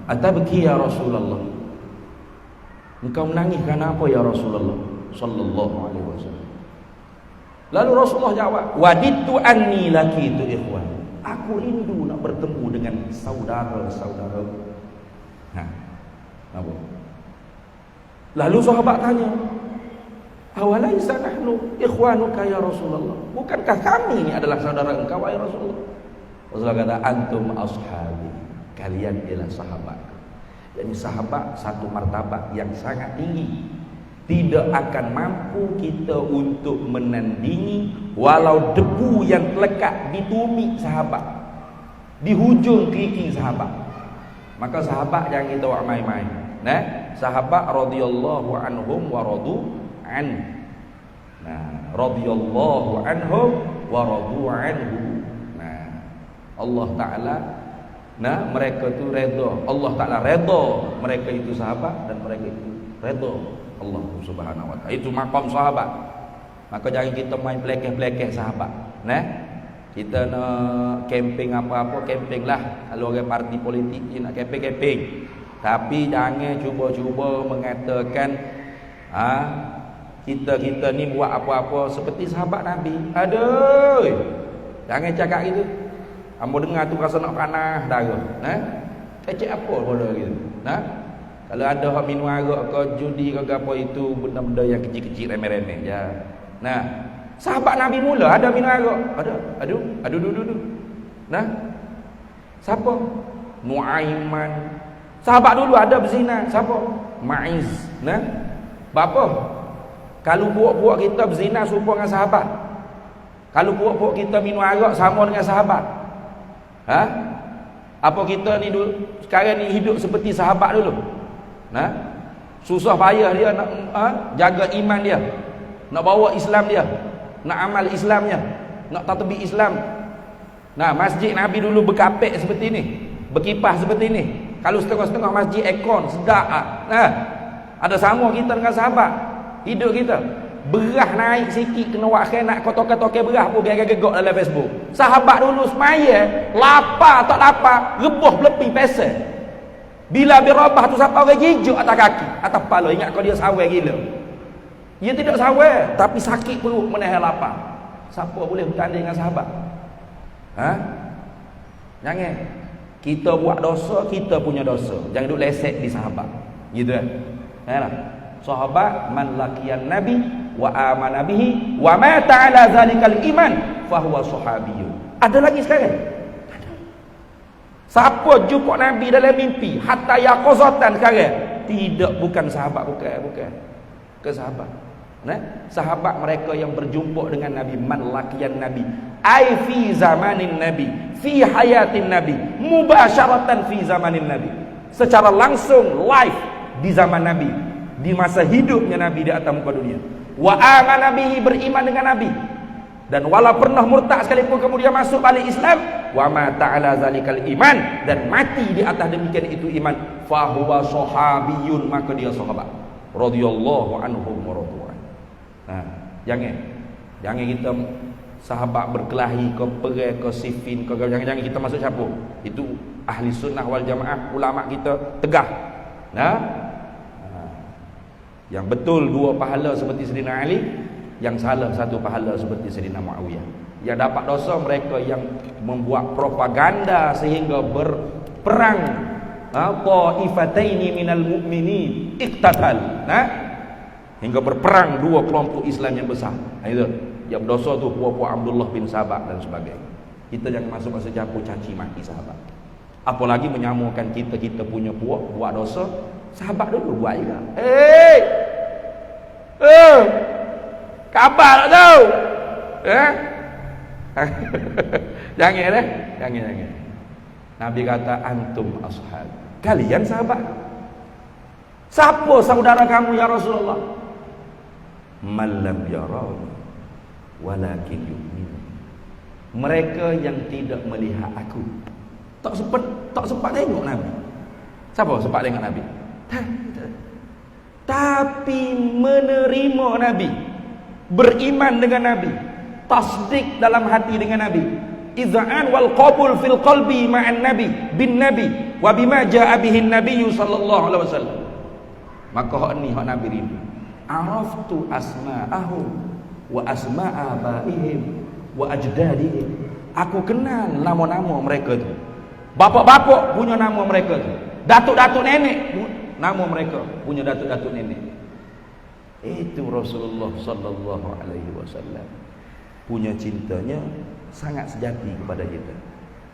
atabki ya Rasulullah? Engkau menangis kerana apa ya Rasulullah sallallahu alaihi wasallam? Lalu Rasulullah jawab, waditu anni laqitu ikhwan. Aku rindu nak bertemu dengan saudara-saudara. Apa? Lalu sahabat tanya, awalaisa nahnu ikhwanuka ya Rasulullah? Bukankah kami ini adalah saudara engkau ya Rasulullah? Rasulullah kata, antum ashabi. Kalian ialah sahabat. Jadi sahabat satu martabat yang sangat tinggi. Tidak akan mampu kita untuk menandingi walau debu yang terlekat di tumit sahabat, di hujung kerikil sahabat. Maka sahabat jangan kita buat main-main. Nah, sahabat radhiyallahu anhum wa radu an. Nah, radhiyallahu anhum wa radu anhu. Nah, Allah Taala, nah, mereka itu redha. Allah Taala redha mereka itu sahabat dan mereka itu redha Allah Subhanahu wa taala. Itu maqam sahabat. Maka jangan kita main pelekeh-pelekeh sahabat. Nah, kita nak camping apa-apa, camping lah. Kalau orang parti politik dia nak camping. Tapi jangan cuba-cuba mengatakan kita ni buat apa-apa seperti sahabat Nabi. Aduh, jangan cakap gitu. Ambo dengar tu rasa nak panas darah. Nah, kecek apa bodoh gitu. Nah, kalau ada hak minum arak ke judi ke apa itu benda-benda yang kecil-kecil remeh-remeh je. Nah, sahabat Nabi mula ada minum arak. Ada. Aduh. Nah, siapa? Nuaiman. Sahabat dulu ada berzina. Siapa? Ma'iz. Nah, bapa? Kalau buat-buat kita berzina serupa dengan sahabat. Kalau buat-buat kita minum arak sama dengan sahabat. Apa kita ni dulu sekarang ni hidup seperti sahabat dulu? Nah, susah payah dia nak jaga iman dia, nak bawa Islam dia, nak amal Islamnya, nak tatbik Islam. Nah, masjid Nabi dulu berkapek seperti ni, berkipas seperti ni. Kalau setengah-setengah masjid aircon sedap nah, ada sama kita dengan sahabat. Hidup kita berah naik sikit kena wakil nak kotor-kotor berah pun gegak-gegak dalam Facebook. Sahabat dulu semaya lapar tak lapar rebuh belepi pesel. Bila birabah tu siapa orang gijuk atas kaki, atas kepala. Ingat kau dia sawai gila. Dia tidak sawai tapi sakit perut menahan lapar. Siapa boleh bertanding dengan sahabat? Jangan. Kita buat dosa, kita punya dosa. Jangan duk lesek di sahabat. Gitu kan? Sahabat man laqiyan nabi wa amana bihi wa mata ala zalikal iman fahuwa sahabiyyun. Ada lagi sekarang? Ada. Siapa jumpa Nabi dalam mimpi hatta yaqazatan sekarang? Tidak, bukan sahabat, bukan sahabat. Sahabat mereka yang berjumpa dengan Nabi, man laqiyan nabi ai fi zamanin nabi, fi hayatin nabi, mubasyaratan fi zamanin nabi. Secara langsung live di zaman Nabi, di masa hidupnya Nabi di atas muka dunia. Wa amana bihi, beriman dengan Nabi, dan walau pernah murtad sekalipun kemudian masuk balik Islam, wa ma ta'ala zalikal iman, dan mati di atas demikian itu iman, fa huwa sahabiyyun, maka dia sahabat radhiyallahu anhum wa radwan. Nah, jangan kita sahabat berkelahi ke perang ke Siffin ke, jangan kita masuk campur. Itu ahli sunnah wal jamaah, ulama kita tegah. Yang betul dua pahala seperti Sayyidina Ali, yang salah satu pahala seperti Sayyidina Muawiyah. Yang dapat dosa mereka yang membuat propaganda sehingga berperang taifataini minal mu'minin iqtatal, hingga berperang dua kelompok Islam yang besar. Itu yang berdosa tu puak-puak Abdullah bin Sabah dan sebagainya. Kita jangan masuk campur caci maki sahabat. Apalagi menyamakan kita punya puak buat dosa. Sahabat dulu buat juga. Kabar tak tahu? Jangan. Nabi kata antum ashab. Kalian sahabat. Siapa saudara kamu ya Rasulullah? Man lam yarani walakin yu'min. Mereka yang tidak melihat aku. Tak sempat tengok Nabi. Siapa sempat tengok Nabi? Tapi menerima Nabi, beriman dengan Nabi, tasdik dalam hati dengan Nabi, iz'an wal qabul fil qalbi ma'an nabi bin nabi wa bima ja'a bihi an-nabiy sallallahu alaihi wasallam. Maka hak ni hak Nabi rindu. Araftu asma'ahum wa asma'a abaihim wa ajdadihim. Aku kenal nama-nama mereka tu. Bapak-bapak punya nama mereka tu. Datuk-datuk nenek nama mereka punya datuk-datuk nenek. Itu Rasulullah sallallahu alaihi wasallam punya cintanya sangat sejati kepada kita.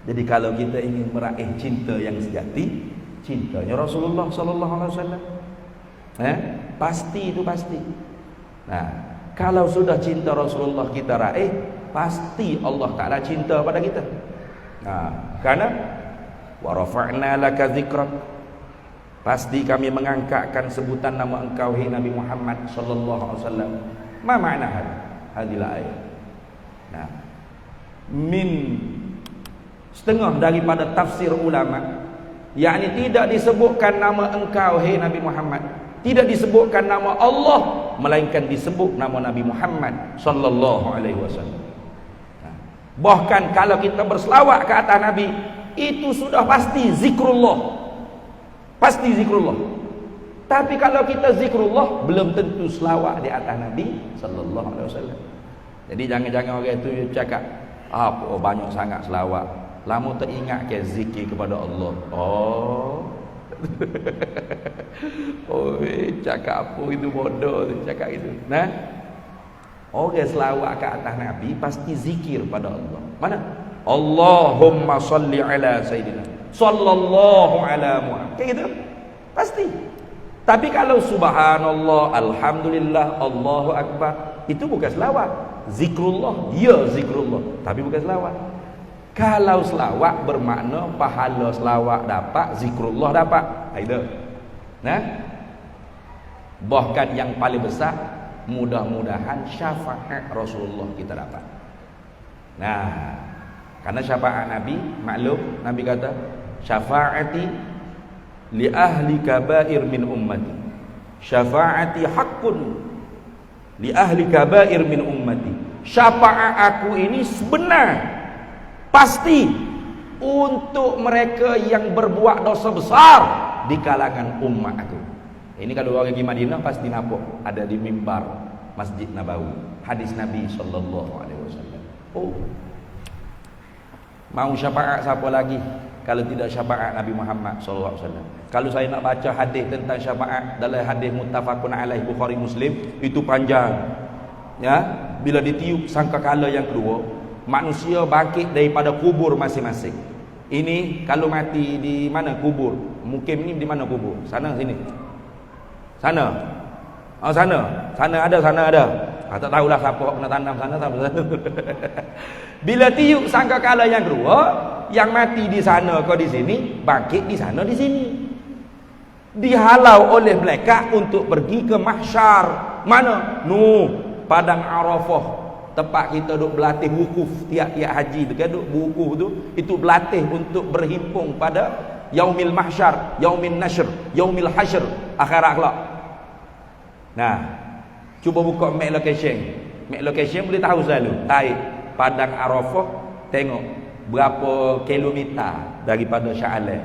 Jadi kalau kita ingin meraih cinta yang sejati, cintanya Rasulullah sallallahu alaihi wasallam, pasti itu pasti. Nah, kalau sudah cinta Rasulullah kita raih, pasti Allah Taala cinta pada kita. Nah, karena wa rafa'na laka dzikrak, pasti kami mengangkatkan sebutan nama engkau hai Nabi Muhammad sallallahu alaihi wasallam. Ma makna hadhihi ayat? Nah, min setengah daripada tafsir ulama, yakni tidak disebutkan nama engkau hai Nabi Muhammad, tidak disebutkan nama Allah, melainkan disebut nama Nabi Muhammad sallallahu alaihi wasallam. Bahkan kalau kita berselawat ke atas Nabi, itu sudah pasti zikrullah. Pasti zikrullah. Tapi kalau kita zikrullah, belum tentu selawat di atas Nabi sallallahu alaihi wasallam. Jadi jangan-jangan orang itu cakap, apa banyak sangat selawat, lama teringat ke zikir kepada Allah. Cakap apa itu bodoh tu cakap itu. Nah, orang selawat ke atas Nabi pasti zikir pada Allah. Mana? Allahumma salli ala sayyidina sallallahu ala Muhammad. Kayak gitu. Pasti. Tapi kalau subhanallah, alhamdulillah, Allahu akbar, itu bukan selawat. Zikrullah, ya zikrullah, tapi bukan selawat. Kalau selawat bermakna pahala selawat dapat, zikrullah dapat. Itu. Nah, bahkan yang paling besar, mudah-mudahan syafaat Rasulullah kita dapat. Nah, karena syafaat Nabi, maklum Nabi kata, syafaati li ahli kabair min ummati. Syafaati haqqun li ahli kabair min ummati. Syafaat aku ini sebenar, pasti untuk mereka yang berbuat dosa besar di kalangan umat aku. Ini kalau orang pergi Madinah pasti nampak ada di mimbar Masjid Nabawi hadis Nabi sallallahu alaihi wasallam. Oh, mau syafaat siapa lagi kalau tidak syafaat Nabi Muhammad sallallahu alaihi wasallam? Kalau saya nak baca hadis tentang syafaat dalam hadis muttafaqun alaih Bukhari Muslim, itu panjang. Ya, bila ditiup sangkakala yang kedua, manusia bangkit daripada kubur masing-masing. Ini kalau mati di mana kubur? Mungkin ini di mana kubur? Sana sini. Sana. Oh, sana. Sana ada, sana ada. Tak tahulah siapa kena tanam sana sama sana. Bila tiup sangkakala yang kedua, yang mati di sana ke di sini, bangkit di sana di sini. Dihalau oleh malaikat untuk pergi ke mahsyar. Mana? Padang Arafah. Tempat kita duk berlatih wukuf tiap-tiap haji tu kan, duk wukuf tu, itu berlatih untuk berhimpun pada yaumil mahsyar, yaumil nashr, yaumil hasyr, akhirat kelak. Nah, cuba buka map location. Map location boleh tahu selalu. Taik Padang Arafah, tengok berapa kilometer daripada Shah Alam.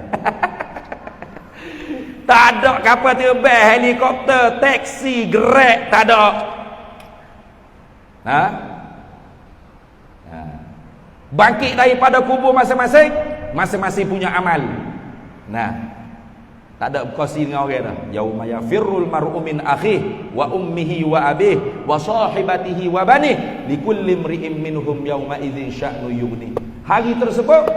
Tak ada kapal terbang, helikopter, taksi, Grab, tak ada. Ha? Bangkit daripada kubur masing-masing, masing-masing punya amal. Nah, tak ada berkongsi dengan orang dah. Yauma yafirrul mar'u min akhihi wa ummihi wa abihi wa sahibatihi wa banihi likulli imri'in minhum yauma idzin sya'nu yughni. Hari tersebut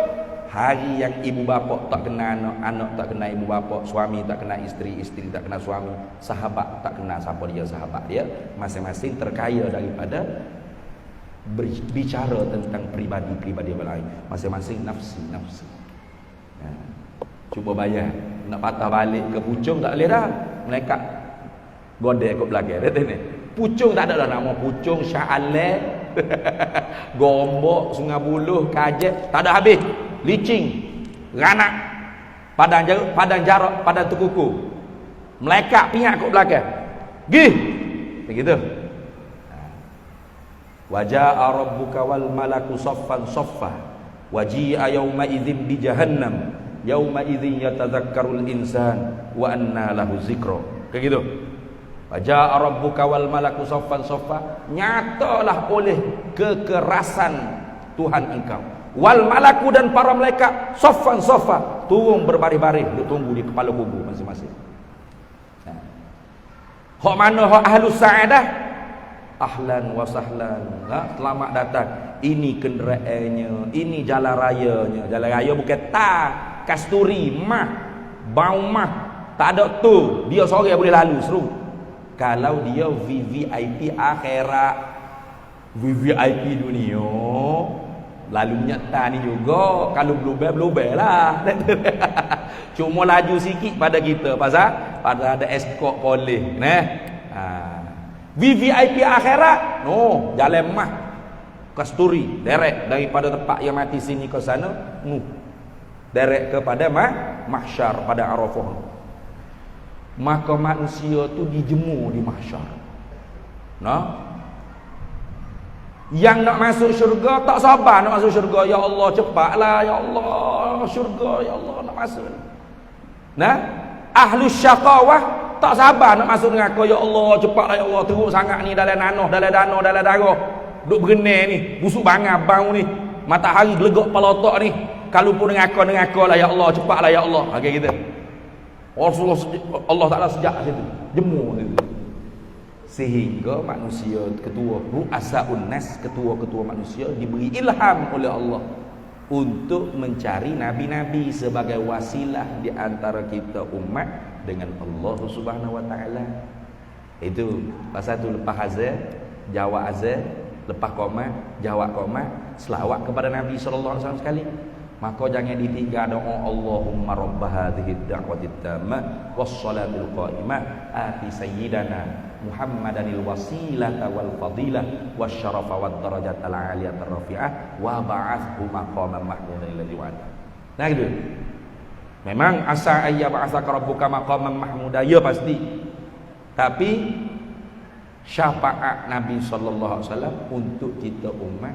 hari yang ibu bapa tak kenal anak, anak tak kenal ibu bapa, suami tak kenal isteri, isteri tak kenal suami, sahabat tak kenal siapa dia sahabat dia, masing-masing terkaya daripada berbicara tentang pribadi-pribadi yang lain, masing-masing nafsi-nafsi. Nah, cuba bayar nak patah balik ke Puchong tak boleh dah. Mereka godek kat belakang dia ni. Puchong tak ada dah nama Puchong, Shah Alam, Gombok, Sungai Buloh, Kajet, tak ada habis. Licing, Ranak, Padang Jarak, Padang Tukuku. Melekat pihak kat belakang. Gih. Begitu. Wa jaa rabbuka wal malaku saffan saffa. Wa ji'a yauma idzin bi jahannam. Yauma idzin yatadzakkarul insan wa anna lahu dzikra. Kayak gitu. Wa jaa rabbuka wal malaku saffan saffa. Nyatalah oleh kekerasan Tuhan engkau. Wal malaku dan para malaikat saffan saffa, turun berbaris-baris duk tunggu di kepala kubur masing-masing. Nah. Hak mana hak ahlus sa'adah? Ahlan wa sahlan. Selamat datang. Ini kenderaannya, ini jalan rayanya. Jalan raya bukan kasturi, bau tak ada tu. Dia seorang boleh lalu seru. Kalau dia VVIP akhirat, VVIP dunia, lalu nyata ni juga. Kalau bluber lah. Cuma laju sikit pada kita pasal ada escort polis nah. VVIP akhirat jalan mah kasturi direct daripada tempat yang mati sini ke sana, direct kepada mahsyar pada Arafah. Maka manusia tu dijemur di mahsyar. Yang nak masuk syurga tak sabar nak masuk syurga. Ya Allah cepatlah, ya Allah syurga, ya Allah nak masuk. Nah, ahlus syaqawah tak sabar nak masuk neraka. Ya Allah cepatlah, ya Allah teruk sangat ni dalam nanah, dalam danau, dalam darah. Duk berenang ni, busuk bangang bau ni. Matahari gelegak kepala otak ni. Kalau pun neraka lah, ya Allah cepatlah, ya Allah. Okey kita. Allah Taala sejak situ jemur situ. Sehingga manusia ketua ru'asaun nas, ketua-ketua manusia diberi ilham oleh Allah untuk mencari nabi-nabi sebagai wasilah di antara kita umat dengan Allah Subhanahu wa taala. Itu pasal tu lepas azan, jawab azan, Lepas qomat, jawab qomat, selawat kepada Nabi sallallahu alaihi wasallam sekali. Maka jangan ditinggal doa Allahumma rabb hadhihi ad-da'wati at-tammah was-salatil qa'imah ati sayyidana Muhammadanil wasilata wal fadilah wasyarafa wad darajatal 'aliyatar rafi'ah wa ba'athhu maqaman mahmudan alladzi wa'ada. Nah gitu. Memang asa ayyab'atsaka rabbuka maqaman mahmuda, ya pasti. Tapi syafaat Nabi sallallahu alaihi wasallam untuk kita umat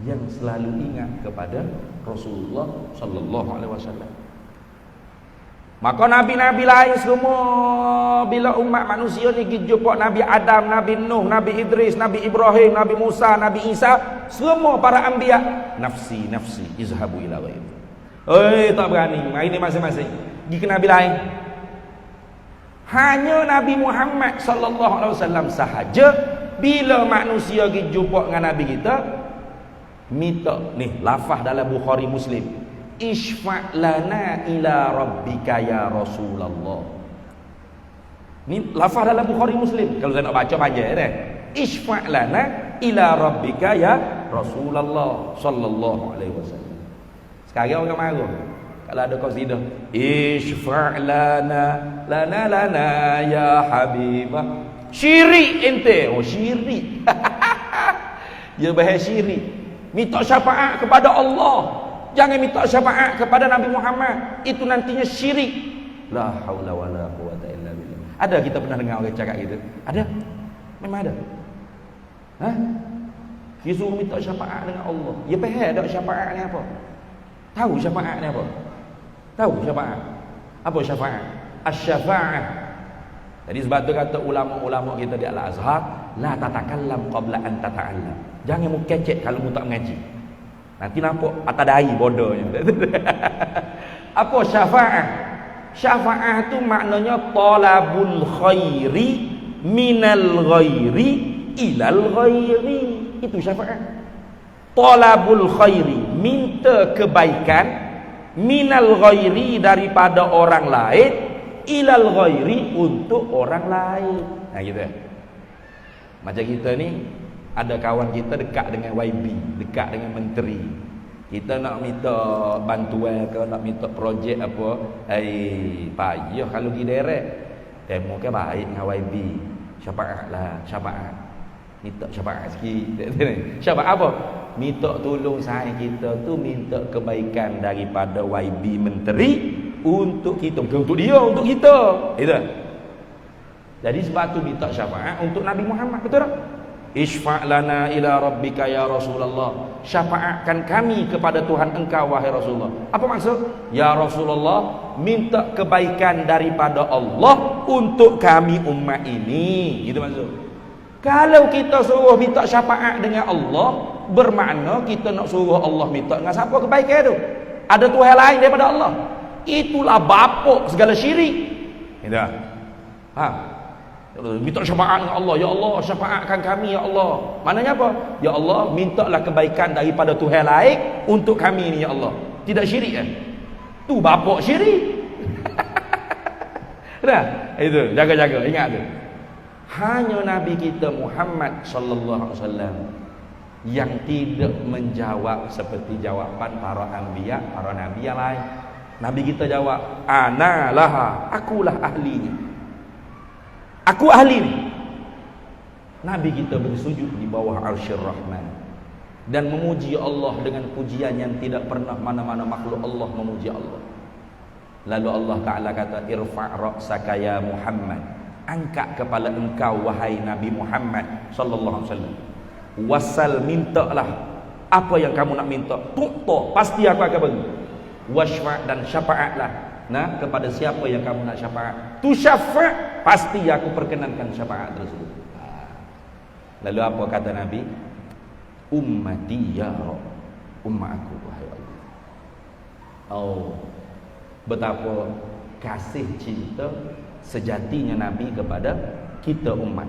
yang selalu ingat kepada Rasulullah sallallahu alaihi wasallam. Maka nabi-nabi lain semua bila umat manusia ni pergi jumpa Nabi Adam, Nabi Nuh, Nabi Idris, Nabi Ibrahim, Nabi Musa, Nabi Isa, semua para anbiya, nafsi nafsi izhabu ila ghairi. Tak berani. Ini masing-masing pergi ke nabi lain. Hanya Nabi Muhammad sallallahu alaihi wasallam sahaja bila manusia pergi jumpa dengan nabi kita minta ni lafaz dalam Bukhari Muslim, isfa' lana ila rabbika ya Rasulullah. Ni lafaz dalam Bukhari Muslim. Kalau saya nak baca panjang dah. Isfa' lana ila rabbika ya Rasulullah sallallahu alaihi wasallam. Sekarang orang marah kalau ada qasidah, isfa' lana ya habibah. Syirik ente. Oh syirik. Dia bahas syirik. Minta syafaat kepada Allah, jangan minta syafaat kepada Nabi Muhammad. Itu nantinya syirik. La haula wala quwata illa billah. Ada kita pernah dengar orang cakap gitu? Ada? Memang ada. Dia suruh minta syafaat dengan Allah. Ya faham tak syafaat ni apa? Tahu syafaat ni apa? Tahu syafaat? Apa syafaat? Asy-syafa'ah. Jadi sebab tu kata ulama-ulama kita di Al-Azhar, la tatakallam qabla an tata'allam. Jangan mu kecek kalau mu tak mengaji. Nanti nampak atas dahi bodohnya. Apa syafaat? Syafaat tu maknanya talabul khairi minal ghairi ilal ghairi. Itu syafaat. Talabul khairi, minta kebaikan, minal ghairi, daripada orang lain, ilal ghairi, untuk orang lain. Nah gitu. Macam kita ni ada kawan kita dekat dengan YB, dekat dengan menteri. Kita nak minta bantuan ke, nak minta projek apa, payah kalau pergi direct. Demo ke baik dengan YB. Syafaat lah, syafaat. Minta syafaat sikit. Syafaat apa? Minta tolong saya kita tu minta kebaikan daripada YB menteri untuk kita, bukan untuk dia, untuk kita. Gitu. Jadi sebab tu minta syafaat untuk Nabi Muhammad, betul tak? Isfa' lana ila rabbika ya Rasulullah. Syafaatkan kami kepada Tuhan engkau wahai Rasulullah. Apa maksud? Ya Rasulullah, minta kebaikan daripada Allah untuk kami umat ini. Gitu maksud. Kalau kita suruh minta syafaat dengan Allah, bermakna kita nak suruh Allah minta dengan siapa kebaikan tu? Ada Tuhan lain daripada Allah. Itulah bapuk segala syirik. Gitu. Minta syafaat dengan Allah. Ya Allah, syafaatkan kami ya Allah. Maknanya apa? Ya Allah, mintalah kebaikan daripada Tuhan lain untuk kami ni ya Allah. Tidak syirik kan? Tu bapuk syirik. Dah, itu jaga-jaga, ingat tu. Hanya Nabi kita Muhammad sallallahu alaihi wasallam yang tidak menjawab seperti jawaban para anbiya, para nabi yang lain. Nabi kita jawab, ana laha, akulah ahlinya. Aku ahli ni. Nabi kita bersujud di bawah Arsyir Rahman dan memuji Allah dengan pujian yang tidak pernah mana-mana makhluk Allah memuji Allah. Lalu Allah Ta'ala kata, irfa' ra'saka ya Muhammad, angkat kepala engkau wahai Nabi Muhammad sallallahu alaihi wasallam. Wasal, mintalah apa yang kamu nak minta, tu'ta, pasti aku akan bagi. Wasfa' dan syafaatlah. Nah, kepada siapa yang kamu nak syafaat, tu syafaat, pasti aku perkenankan syafaat tersebut. Lalu apa kata Nabi? Ummati ya Rabb, umat aku wahai Allah. Oh, betapa kasih cinta sejatinya Nabi kepada kita umat.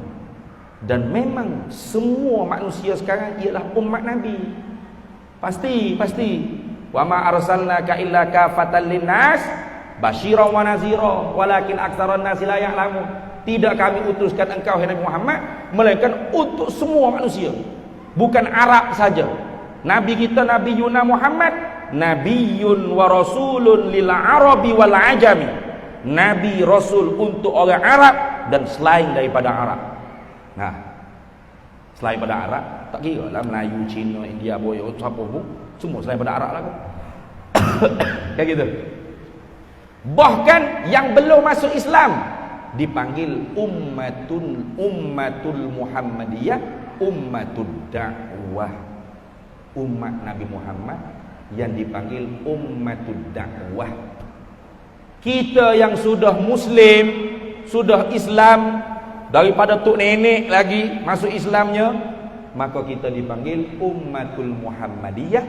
Dan memang semua manusia sekarang ialah umat Nabi. Pasti. Wa ma arsalnaka illa kafatan linnas basyiran wa nazira walakin aktsaran nasi la ya'lamun. Tidak kami utuskan engkau hai Nabi Muhammad melainkan untuk semua manusia. bukan Arab saja. Nabi kita Nabi Yuna Muhammad, Nabiyyun wa Rasulun lil Arabi wal Ajami. Nabi Rasul untuk orang Arab dan selain daripada Arab. Nah, selain pada Arab, tak kira lah Melayu, Cina, India, Boyo, siapa pun, semua selain pada Arab lah kan. Kayak gitu. Bahkan yang belum masuk Islam dipanggil ummatul Muhammadiyah, ummatud dakwah. Umat Nabi Muhammad yang dipanggil ummatud dakwah. Kita yang sudah Muslim, sudah Islam, daripada tok nenek lagi masuk Islamnya, maka kita dipanggil ummatul Muhammadiyah,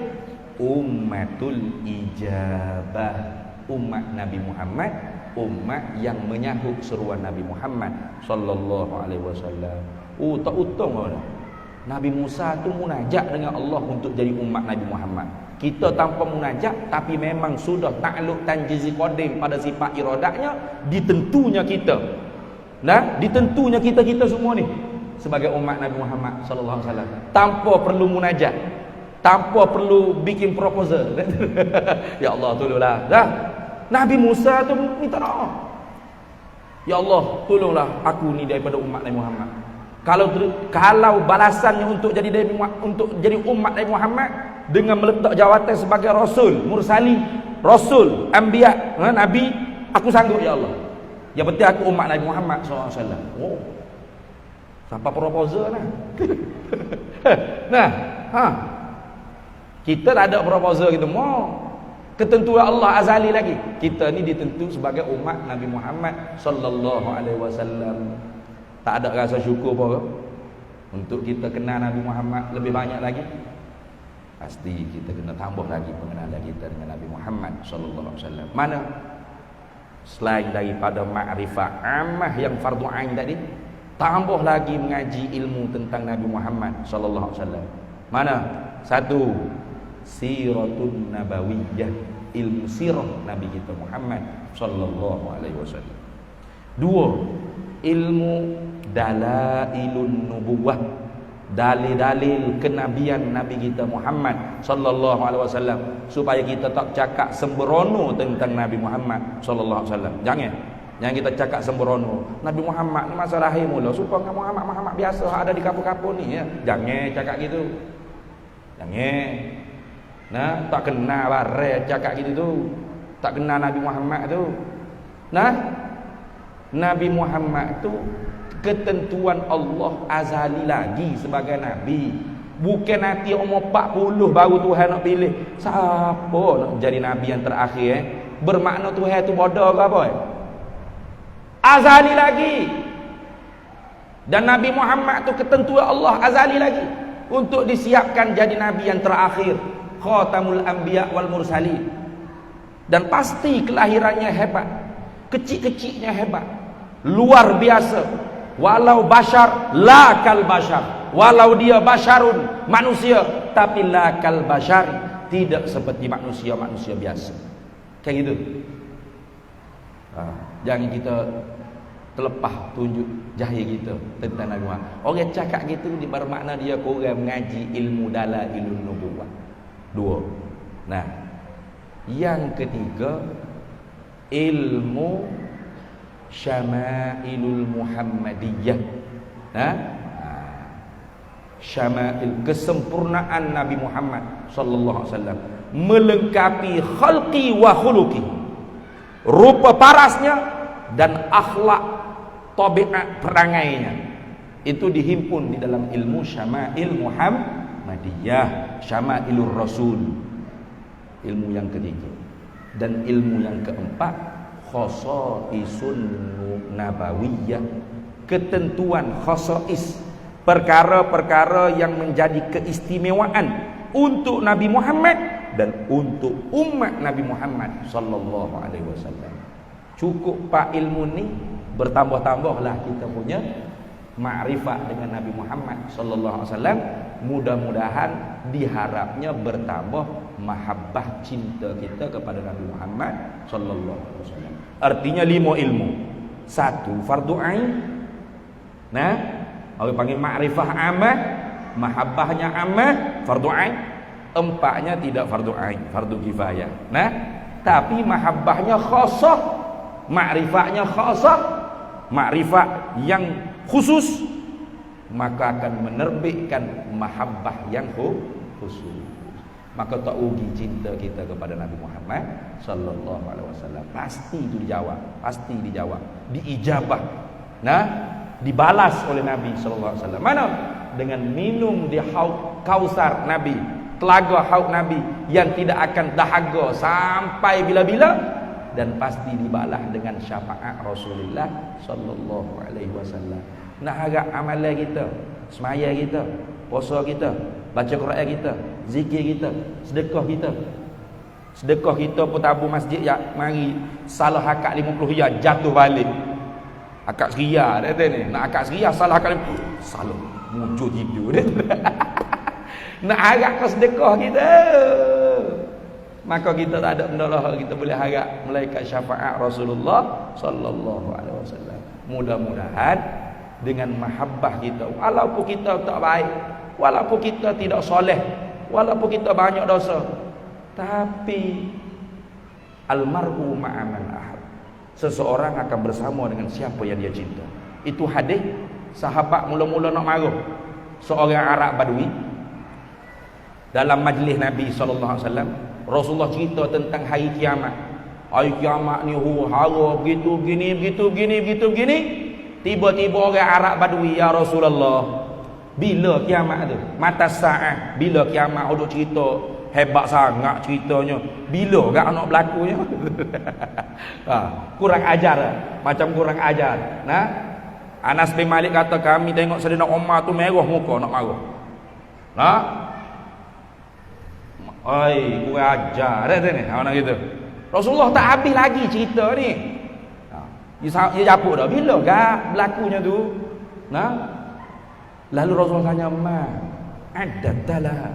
ummatul ijabah. Umat Nabi Muhammad, umat yang menyahut seruan Nabi Muhammad sallallahu alaihi wasallam. Tak untung orang. Nabi Musa tu munajat dengan Allah untuk jadi umat Nabi Muhammad. Kita tanpa munajat tapi memang sudah takluk tanjizi qadim pada sifat iradatnya, ditentunya kita. Nah, ditentunya kita semua ni sebagai umat Nabi Muhammad sallallahu alaihi wasallam tanpa perlu munajat, tanpa perlu bikin proposal. Ya Allah tolonglah. Dah. Nabi Musa tu minta doa. Ya Allah, tolonglah aku ni daripada umat Nabi Muhammad. Kalau balasannya untuk jadi umat Nabi Muhammad dengan meletak jawatan sebagai rasul, mursali, rasul, anbiya, nabi, aku sanggup ya Allah. Yang penting aku umat Nabi Muhammad SAW. Oh, sampai proposal lah. Nah, kita tak ada proposal gitu. Mau ketentuan Allah azali lagi. Kita ni ditentu sebagai umat Nabi Muhammad sallallahu alaihi wasallam. Tak ada rasa syukur pun untuk kita kenal Nabi Muhammad lebih banyak lagi. Pasti kita kena tambah lagi pengenalan kita dengan Nabi Muhammad sallallahu alaihi wasallam. Mana selain daripada makrifat ammah yang fardu ain tadi, tambah lagi mengaji ilmu tentang Nabi Muhammad sallallahu alaihi wasallam. Mana? Satu, siratun nabawiyyah, ilmu sirah Nabi kita Muhammad sallallahu alaihi wasallam. Dua, ilmu dalailun nubuwah, dalil-dalil kenabian Nabi kita Muhammad sallallahu alaihi wasallam, supaya kita tak cakap sembrono tentang Nabi Muhammad sallallahu alaihi wasallam. Jangan kita cakap sembrono. Nabi Muhammad ni masa lahir mula suka dengan Muhammad biasa ada di kampung-kampung ni ya. Jangan cakap gitu. Jangan. Nah, tak kenal bare cakap gitu tu. Tak kenal Nabi Muhammad tu. Nah, Nabi Muhammad tu ketentuan Allah azali lagi sebagai nabi. Bukan nanti umur 40 baru Tuhan nak pilih siapa nak jadi nabi yang terakhir. Bermakna Tuhan tu bodoh ke apa? Azali lagi. Dan Nabi Muhammad tu ketentuan Allah azali lagi untuk disiapkan jadi nabi yang terakhir, khatamul anbiya wal mursalin. Dan pasti kelahirannya hebat, kecil-kecilnya hebat, luar biasa. Walau bashar la kal bashar, walau dia basharun, manusia, tapi la kal bashar, tidak seperti manusia biasa. Kayak gitu. Jangan kita terlepas tunjuk jahil kita tentang Nabi Muhammad. Orang cakap gitu bermakna dia kurang mengaji ilmu dalailun nubuwah. Dua. Nah, yang ketiga, ilmu syama'ilul Muhammadiyah. Syama'il, kesempurnaan Nabi Muhammad sallallahu alaihi wasallam, melengkapi khalqi wa khuluqi, rupa parasnya dan akhlak tabiat perangainya. Itu dihimpun di dalam ilmu syama'il Muhammadiyah, syama'ilur rasul. Ilmu yang ketiga. Dan ilmu yang keempat, khasaisun nabawiyah, ketentuan khasais, perkara-perkara yang menjadi keistimewaan untuk Nabi Muhammad dan untuk umat Nabi Muhammad sallallahu alaihi wasallam. Cukup pak ilmu ni, bertambah-tambahlah kita punya makrifat dengan Nabi Muhammad sallallahu alaihi wasallam. Mudah-mudahan diharapnya bertambah mahabbah cinta kita kepada Nabi Muhammad sallallahu alaihi wasallam. Artinya 5 ilmu. 1 fardu ain. Nah, orang panggil makrifah ammah. mahabbahnya ammah fardu ain, empatnya tidak fardu ain, fardu kifayah. Nah, tapi mahabbahnya khassah, ma'rifatnya khassah, ma'rifat yang khusus, maka akan menerbitkan mahabbah yang khusus. Maka tak rugi cinta kita kepada Nabi Muhammad sallallahu alaihi wasallam. Pasti itu dijawab, pasti dijawab, diijabah. Nah, dibalas oleh Nabi sallallahu alaihi wasallam. Mana? Dengan minum di haud Kausar Nabi, telaga haud Nabi yang tidak akan dahaga sampai bila-bila, dan pasti dibalas dengan syafaat Rasulullah sallallahu alaihi wasallam. Nak harap amalan kita, semaya kita, puasa kita, baca Quran kita, zikir kita, sedekah kita. Sedekah kita pun tabur masjid ya, mari salah akad 50 riyal jatuh balik. Akad seria dia ni. Nak akad seria salah akad 50. Salah muncul tidur dia. Nak harap ke sedekah kita. Maka kita tak ada benda lah kita boleh harap melainkan syafaat Rasulullah sallallahu alaihi wasallam. Mudah-mudahan dengan mahabbah kita, walaupun kita tak baik, walaupun kita tidak soleh, walaupun kita banyak dosa, tapi almar'u ma'aman ahad, seseorang akan bersama dengan siapa yang dia cinta. Itu hadis sahabat mula-mula nak marah seorang Arab Badui dalam majlis Nabi sallallahu alaihi wasallam. Rasulullah cerita tentang hari kiamat. Hari kiamat ni huru-hara begitu begini. Tiba-tiba orang Arab Badui, ya Rasulullah, bila kiamat tu? Mata sa'ah, bila kiamat? Duk cerita hebat sangat ceritanya. Bila gak nak berlakunya? Kurang ajar, macam kurang ajar. Nah, Anas bin Malik kata kami tengok Sayyidina Umar tu merah muka nak marah. Nah, oi, kurang ajar dah ni. Orang gitu. Rasulullah tak habis lagi cerita ni. Dia capuk dah. Bila gak berlakunya tu? Nah, lalu Rasulullah tanya, "Ma, adatalah,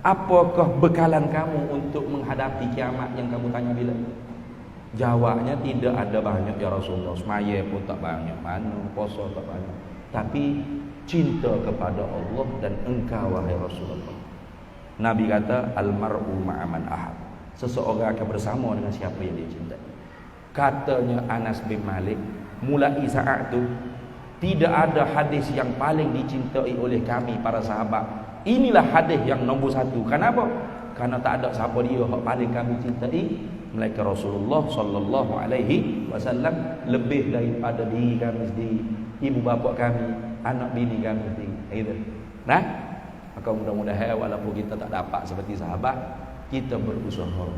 apakah bekalan kamu untuk menghadapi kiamat yang kamu tanya bila?" Jawabnya, tidak ada banyak ya Rasulullah. Semaya pun tak banyak, mana puasa tak banyak, tapi cinta kepada Allah dan engkau wahai Rasulullah. Nabi kata, almar'u ma'aman ahad, seseorang akan bersama dengan siapa yang dia cintai. Katanya Anas bin Malik, mulai saat itu tidak ada hadis yang paling dicintai oleh kami para sahabat. Inilah hadis yang nombor satu. Kenapa? Karena tak ada siapa dia yang paling kami cintai melainkan Rasulullah sallallahu alaihi wasallam, lebih daripada diri kami sendiri, ibu bapa kami, anak bini kami sendiri. Gitu. Nah, maka mudah-mudahan walaupun kita tak dapat seperti sahabat, kita berusaha.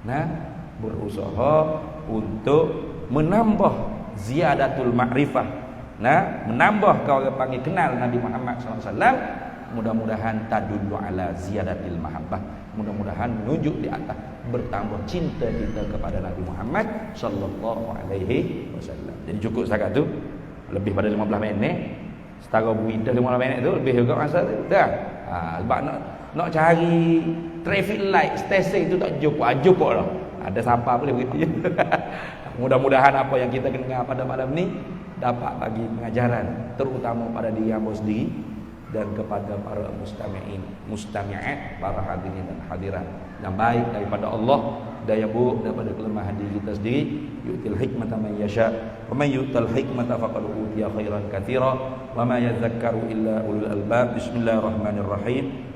Nah, berusaha untuk menambah ziyadatul ma'rifah. Nah, menambah kau orang panggil kenal Nabi Muhammad SAW. Mudah-mudahan tadullu ala ziyadatil mahabbah. Mudah-mudahan menunjuk di atas bertambah cinta kita kepada Nabi Muhammad sallallahu alaihi wasallam. Jadi cukup setakat tu. Lebih pada 15 minit. Setara bunyi dah 15 minit tu lebih juga masa tu. Dah. Sebab nak cari traffic light stesen tu tak jumpa lah. Ada siapa boleh begitu je. Mudah-mudahan apa yang kita dengar pada malam ni dapat bagi pengajaran, terutama pada diri hamba sendiri dan kepada para mustami'at, para hadirin dan hadirat, yang baik daripada Allah, daya buruk daripada kelemahan diri kita sendiri. Yu'til hikmata man yasha wa man yu'tal hikmata faqad utiya khairan katsira wa ma yadhakkaru illa ulul albab. Bismillahirrahmanirrahim.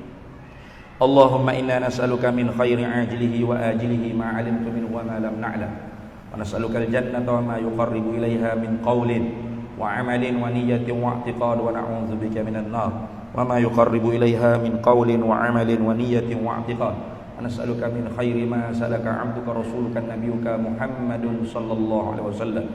Allahumma inna nas'aluka min khairi ajlihi wa ajlihi ma 'alimtu minhu wa ma lam na'lam, wa nas'aluka al-jannata wa ma yuqarribu ilaiha min qawlin wa 'amalin wa niyyatin wa i'tiqad, wa na'udzu bika minan nar wa ma yuqarribu ilaiha min qawlin wa 'amalin wa niyyatin wa i'tiqad, wa nas'aluka min khairi ma salaka 'abduka rasuluka nabiyyuka Muhammadun sallallahu alaihi wasallam.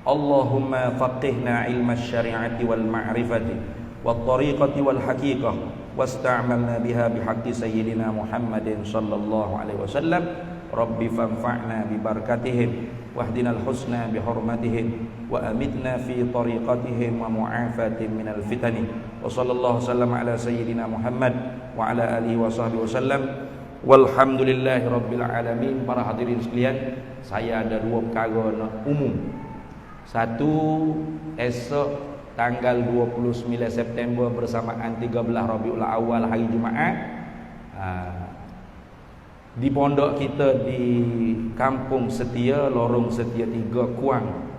Allahumma faqihna 'ilma asy-syari'ati wal ma'rifati wat tariqati wal haqiqah واستعملنا بها بحق سيدنا محمد صلى الله عليه وسلم. رب فانفعنا ببركتهم واهدنا الحسنى بحرمتهم وأمتنا في طريقتهم ومعافاة من الفتن. وصلى الله وسلم على سيدنا محمد وعلى آله وصحبه وسلم. Walhamdulillahi Rabbil Alamin. Para hadirin sekalian, saya ada dua perkara umum. Satu, esok tanggal 29 September bersamaan 13 Rabiul Awal hari Jumaat. Di pondok kita di Kampung Setia, Lorong Setia 3 Kuang,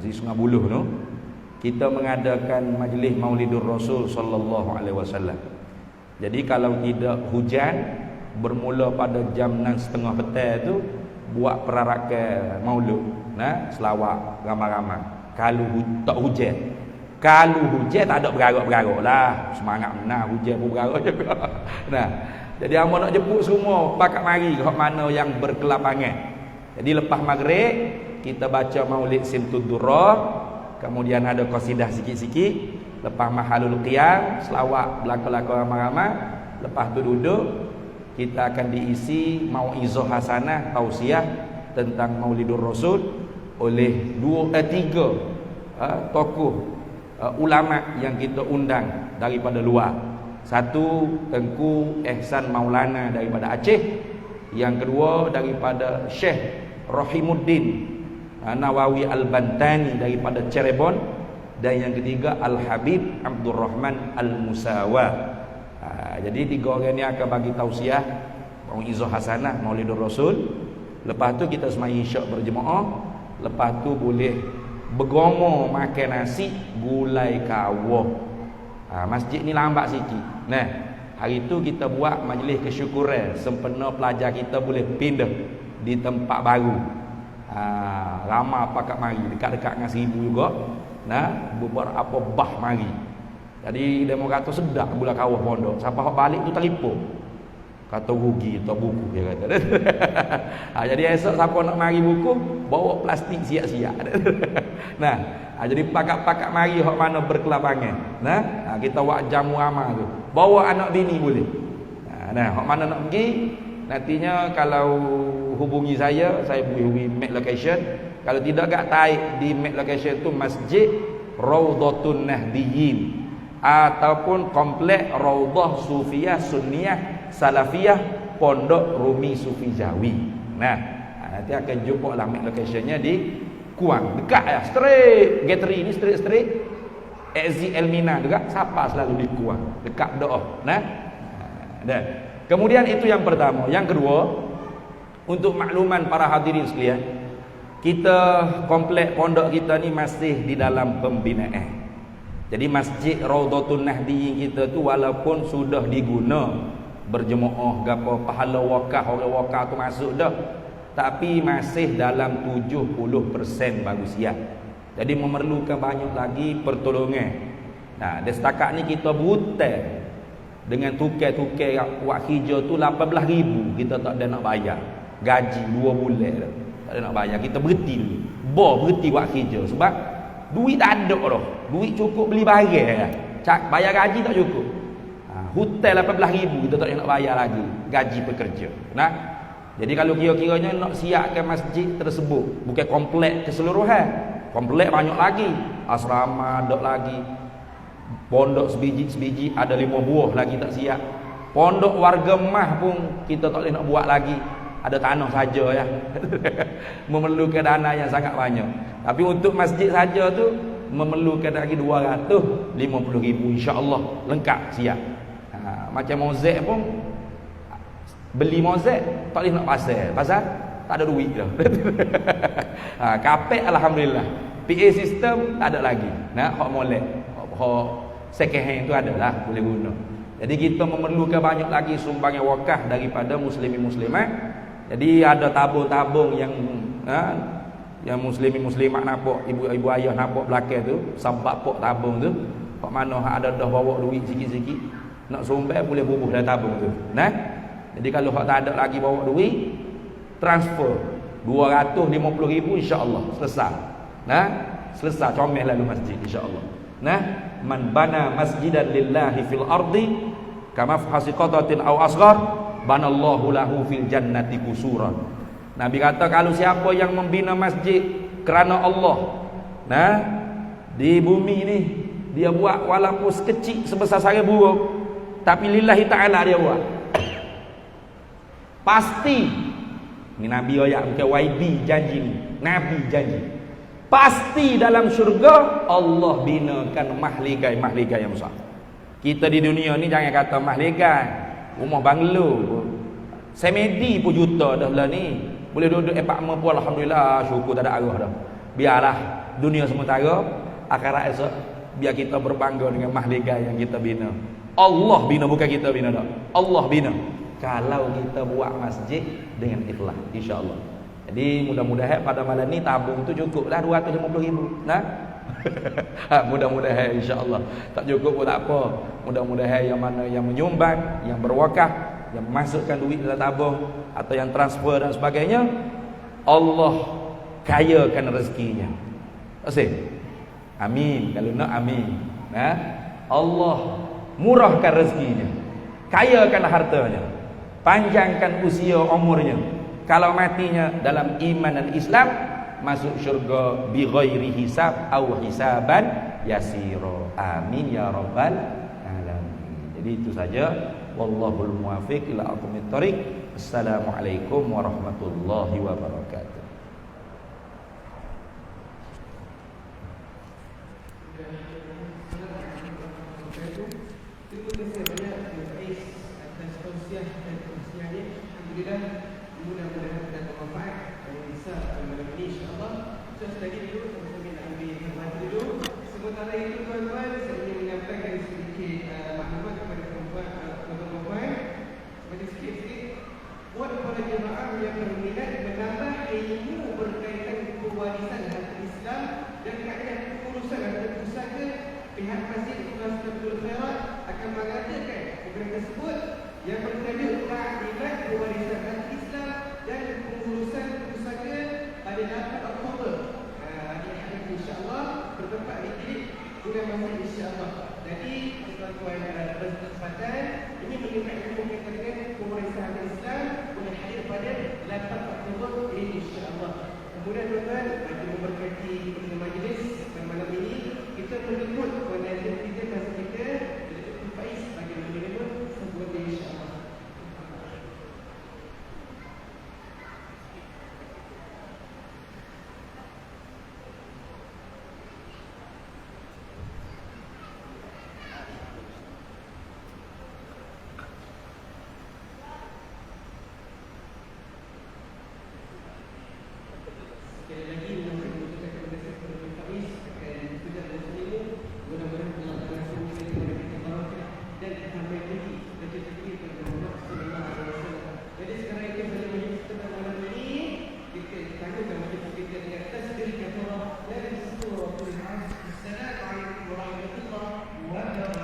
di Sungai Buloh tu, kita mengadakan majlis Maulidur Rasul sallallahu alaihi wasallam. Jadi kalau tidak hujan, bermula pada jam 6.30 petang tu buat perarakan maulud, selawat ramai-ramai. Kalau tak hujan, kalau hujan tak ada bergaruk-bergaruk lah, semangat benar, hujan pun bergaruk juga. Jadi hamba nak jemput semua pakat mari ke mana yang berkelapangan. Jadi lepas maghrib kita baca Maulid Simtud Durrah, kemudian ada qasidah sikit-sikit, lepas mahalul qiyam, selawat belaka-belaka ramai-ramai, lepas tu duduk kita akan diisi mauizah hasanah tausiah tentang Maulidur Rasul oleh 3 tokoh ulama yang kita undang daripada luar. Satu Tengku Ehsan Maulana daripada Aceh, yang kedua daripada Syekh Rahimuddin Nawawi Al-Bantani daripada Cirebon, dan yang ketiga Al-Habib Abdul Rahman Al-Musawa. Jadi 3 orang ni akan bagi tausiah mauizah hasanah Maulidur Rasul. Lepas tu kita sembahyang isyak berjemaah. Lepas tu boleh bergomo makan nasi gulai kawah. Masjid ni lambat sikit. Hari tu kita buat majlis kesyukuran sempena pelajar kita boleh pindah di tempat baru. Ramai pakat mari, dekat-dekat dengan 1000 juga. Beberapa bah mari. Jadi demo kata sedap gula kawah pondok. Siapa hok balik tu telefon. Kata rugi tak buku dia kata. Jadi esok siapa nak mari buku, bawa plastik siap-siap. Jadi pakat-pakat mari hok mana berkelapangan. Kita buat jamu amal tu. Bawa anak bini boleh. Hok mana nak pergi, nantinya kalau hubungi saya boleh hubungi map location. Kalau tidak agak taik di map location tu Masjid Raudhatun Nahdiyin ataupun komplek Raudhah Sufiyah Sunniyah Salafiyah Pondok Rumi Sufi Jawi. Nanti akan jumpa lah map locationnya di Kuang, dekat ya, straight Gateri ni straight exit Elmina juga, siapa selalu di Kuang, dekat doa. Dan kemudian itu yang pertama. Yang kedua, untuk makluman para hadirin sekalian, kita komplek pondok kita ni masih di dalam pembinaan. Jadi Masjid Raudhatun Nahdiyin kita tu walaupun sudah diguna berjemaah gapo pahala wakaf, orang wakaf tu masuk dah, tapi masih dalam 70% baru siap. Jadi memerlukan banyak lagi pertolongan. Dan setakat ni kita berhutang dengan tukar-tukar wak hijau tu 18,000 kita tak ada nak bayar. Gaji 2 bulan dah. Tak ada nak bayar. Kita berhenti dulu. Berhenti wak hijau sebab duit tak ada dah. Duit cukup beli barang. Bayar gaji tak cukup. Hutang 18,000 kita tak ada nak bayar lagi gaji pekerja. Jadi kalau kira-kiranya nak siapkan masjid tersebut, bukan komplek keseluruhan, komplek banyak lagi, asrama ada lagi, pondok sebiji-sebiji ada 5 buah lagi tak siap, pondok warga mah pun kita tak boleh nak buat lagi, ada tanah saja ya. Memerlukan dana yang sangat banyak. Tapi untuk masjid saja tu memerlukan lagi 250,000 insya-Allah lengkap siap. Macam mozaik pun beli mozaik tak boleh nak pasal tak ada duit dah. Kapek alhamdulillah. PA sistem tak ada lagi. Hak molek, hak second hand tu adalah boleh guna. Jadi kita memerlukan banyak lagi sumbangan wakaf daripada muslimin muslimat. Jadi ada tabung-tabung yang muslimin muslimat nampak, ibu ayah nampak belakang tu, sabak pok tabung tu. Hak mana ada dah bawa duit sikit-sikit nak sumbang boleh bubuh dalam tabung tu. Jadi kalau hak tak ada lagi bawa duit, transfer 250,000 insya-Allah selesai. Selesai comel lalu masjid insya-Allah. Man bana masjidan lillahi fil ardi kama fasiqatatin aw asghar banallahu lahu fil jannati qusuran. Nabi kata kalau siapa yang membina masjid kerana Allah, di bumi ni dia buat walaupun sekecil sebesar sarang burung, tapi lillahi ta'ala dia buat, pasti ni Nabi ayat bukan YB janji ni, Nabi janji Pasti dalam syurga Allah binakan mahligai-mahligai yang besar. Kita di dunia ni jangan kata mahligai, rumah banglo semedi pun juta dah lah ni. Boleh duduk apartmen pun alhamdulillah, syukur tak ada arah dah. Biarlah dunia sementara, akhirat esok biar kita berbangga dengan mahligai yang kita bina. Allah bina, bukan kita bina dah. Allah bina. Kalau kita buat masjid dengan ikhlas, insya-Allah. Jadi mudah-mudahan pada malam ni tabung tu cukuplah 250,000. Nah. Mudah-mudahan insya-Allah. Tak cukup pun tak apa. Mudah-mudahan yang mana yang menyumbang, yang berwakaf, yang masukkan duit dalam tabung atau yang transfer dan sebagainya, Allah kayakan rezekinya. Asyik. Amin. Kalau nak amin. Nah. Allah murahkan rezekinya. Kayakan hartanya. Panjangkan usia umurnya. Kalau matinya dalam iman dan Islam, masuk syurga bi ghairi hisab au hisaban yasira. Amin ya rabbal alamin. Jadi itu saja. Wallahul muwaffiq ila aqwamit thoriq. Assalamualaikum warahmatullahi wabarakatuh. Terima kasih banyak Pak Faiz atas tausiah dan tausiahnya. Alhamdulillah, mudah-mudahan mendapat manfaat yang besar pada malam ini insya-Allah. Just lagi dulu kami nak ambil khidmat dulu. Sementara itu tuan-tuan, saya ingin menyampaikan sedikit maklumat kepada tuan-tuan. Seperti sikit-sikit buat para jemaah yang berminat menambah ilmu berkaitan pewarisan harta Islam dan kaedah pengurusan harta pusaka, pihak Masjid Ikhlas Khairat akan mengadakan program tersebut yang bertajuk Ta'limat Pewarisan Harta Islam dan Pengurusan Pusaka pada 8 Oktober. Hari insya-Allah bertempat di bulan Maret insya-Allah. Jadi tuan-tuan berkesempatan ini mengenai ilmu berkaitan dengan pewarisan harta Islam boleh hadir pada 8 Oktober ini insya-Allah. Kemudian tuan-tuan bagi memberkati majlis pada malam ini, kita menyebut penazir kita masa kita Dr. Faiz bagi menyebut sebuah insya-Allah. Sekali lagi mengucapkan terima kasih kepada Dr. Faiz akan sudah bersama. Mudah-mudahan Allah berkasih kepada kita barakah dan sampai lagi rezeki kepada Muhammad sallallahu alaihi wasallam. Jadi sekarang ini pada majlis kita malam ini kita tangguhkan majlis kita dengan tasbih kafarah dan surah Al-Asr. Assalamualaikum warahmatullahi wabarakatuh.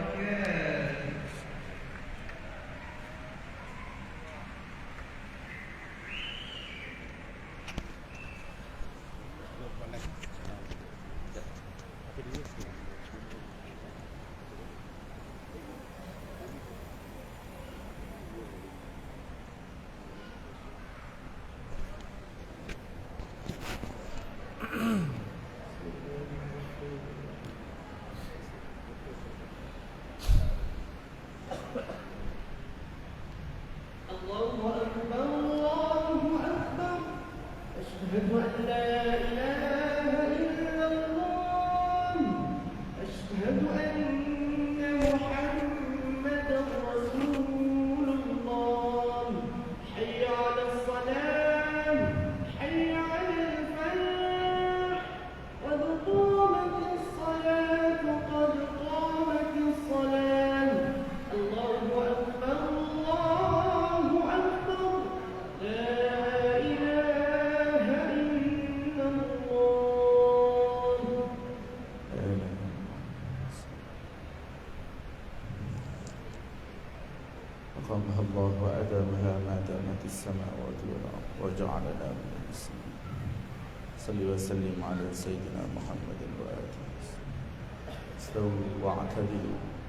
Allahu Akbar, Allahu Akbar. Asyhadu an la ilaha illallah. Asyhadu anna Muhammadar Rasulullah. Hayya 'alas salam, hayya 'alal falah. Qad qamatis salat, qad qamatis salat. Allahu Akbar, Allahu Akbar. La ilaha illallah. أقامها الله وأدامها ما دامت السماوات والأرض وجعلنا من المسلمين. صل وسلم على سيدنا محمد وآله استووا واعتدلوا.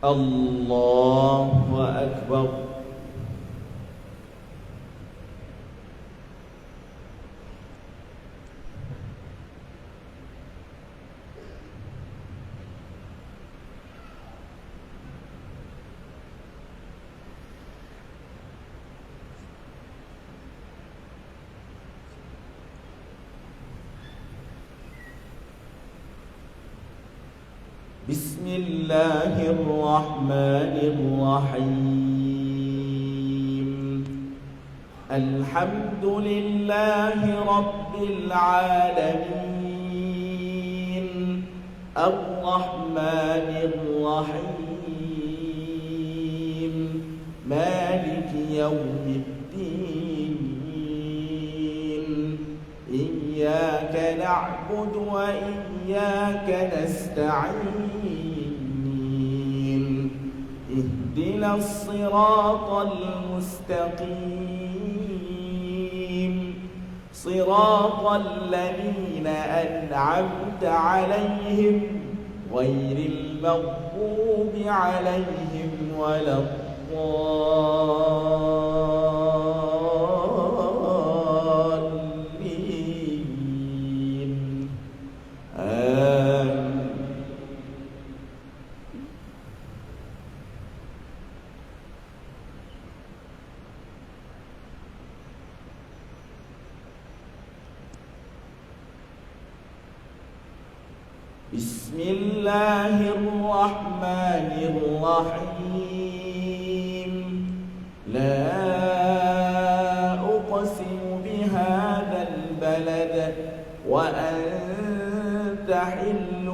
الله أكبر. بسم الله الرحمن الرحيم الحمد لله رب العالمين الرحمن الرحيم مالك يوم الدين إياك نعبد وإياك نستعين اهدنا الصراط المستقيم صراط الذين أنعمت عليهم غير المغضوب عليهم ولا الضالين آمين. بسم الله الرحمن الرحيم لا أقسم بهذا البلد وأنت حل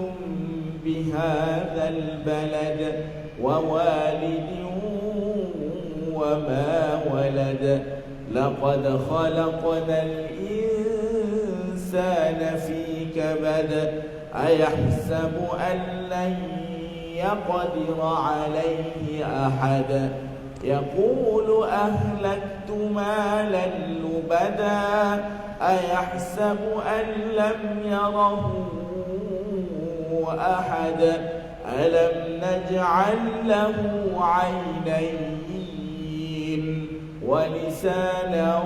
بهذا البلد ووالد وما ولد لقد خلقنا الإنسان في كبد أيحسب أن لن يقدر عليه أحد يقول أهلكت مالا لبدا أيحسب أن لم يره أحد ألم نجعل له عينين ولسانا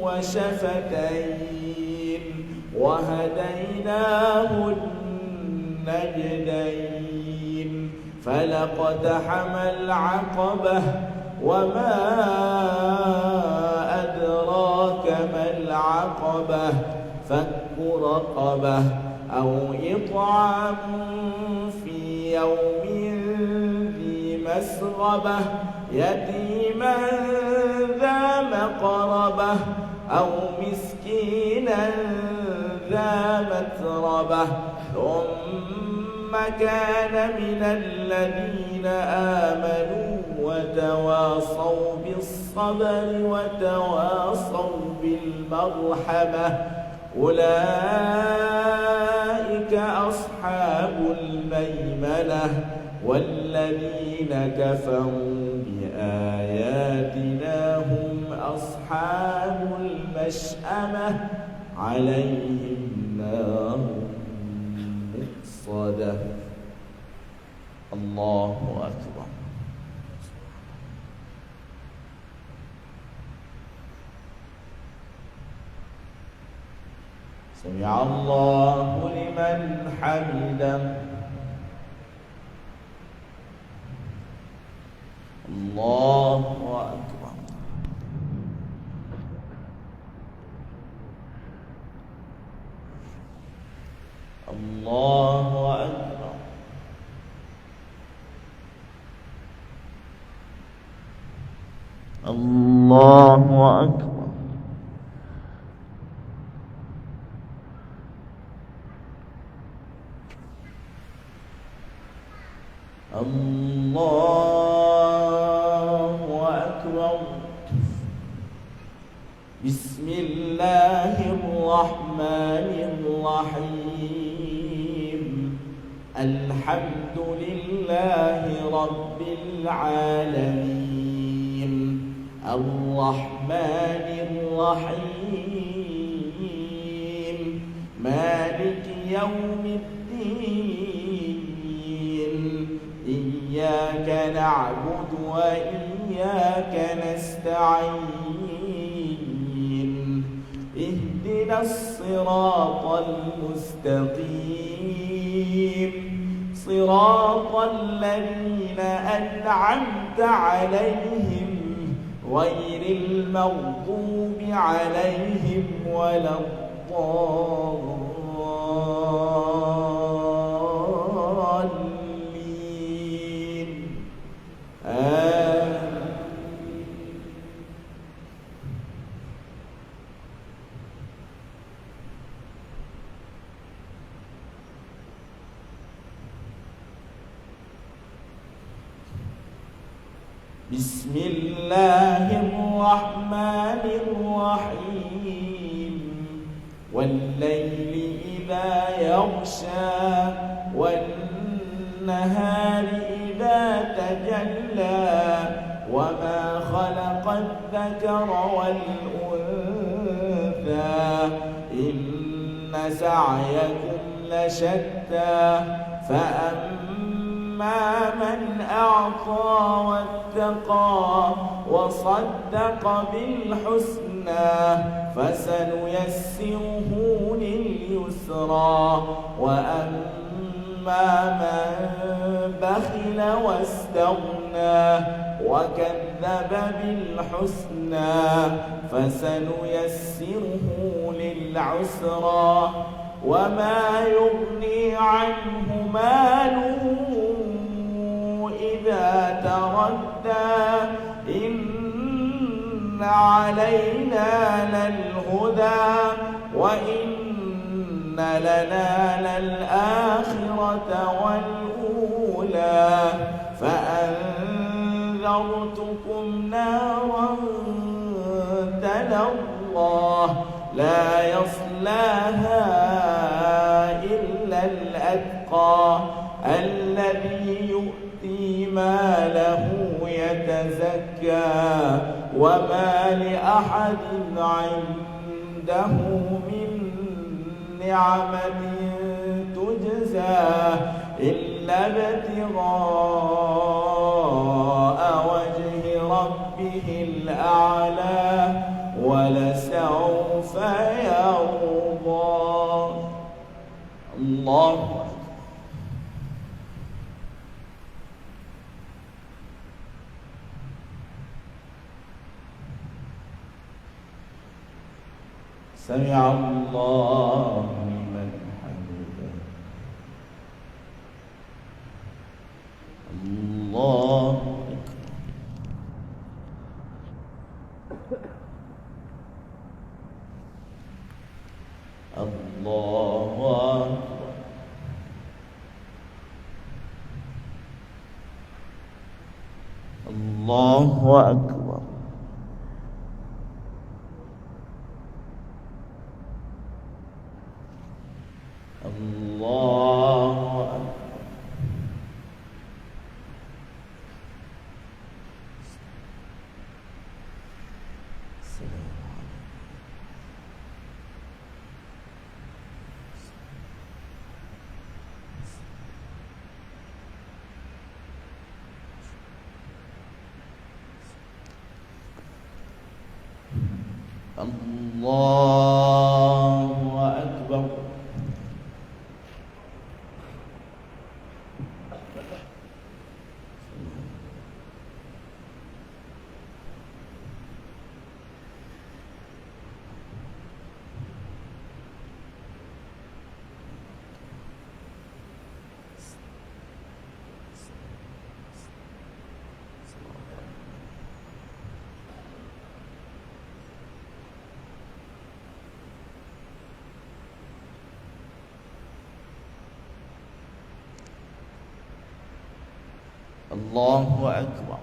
وشفتين وهديناه النجدين فلقتحم العقبة وما أدراك ما العقبة فك رقبة أو إطعام في يوم ذي مسغبة يتيما ذا مقربة أو مسكينا ذا متربة ثم كان من الذين آمنوا وتواصوا بالصبر وتواصوا بالمرحمة أولئك أصحاب الميمنة والذين كفروا بآياتنا هم أصحاب المشأمة عليهم نار مؤصدة الله أكبر سمع الله لمن حمده الله أكبر الله أكبر الله أكبر الله أكبر بسم الله الرحمن الرحيم الحمد لله رب العالمين الرحمن الرحيم مالك يوم الدين إياك نعبد وإياك نستعين اهدنا الصراط المستقيم صراط الذين أنعمت عليهم غير المغضوب عليهم ولا الضالين بسم الله الرحمن الرحيم والليل إذا يغشى والنهار إذا تجلى وما خلق الذكر والأنثى إن سعيكم لشتى فأما من أعطى واتقى وصدق بالحسنى فسنيسره لليسرى وأما من بخل واستغنى وكذب بالحسنى فسنيسره للعسرى وما يغني عنه ماله إذا تردى إن علينا للهدى وإن لنا للآخرة والأولى فأنذرتكم نارا تلظى لا يصلاها إلا الأتقى الذي يؤتي ماله يتزكى وما لأحد عنده من نعمة تجزى إلا ابتغاء وجه ربه الأعلى ولسوف يرضى. الله سمع الله لمن حمده. الله الله الله أكبر. الله أكبر. الله أكبر. الله أكبر.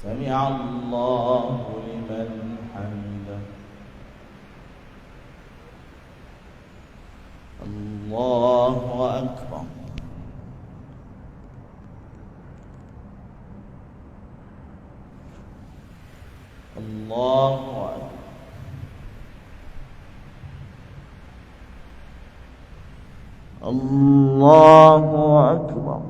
سمع الله لمن حمده. الله أكبر. الله أكبر. الله أكبر.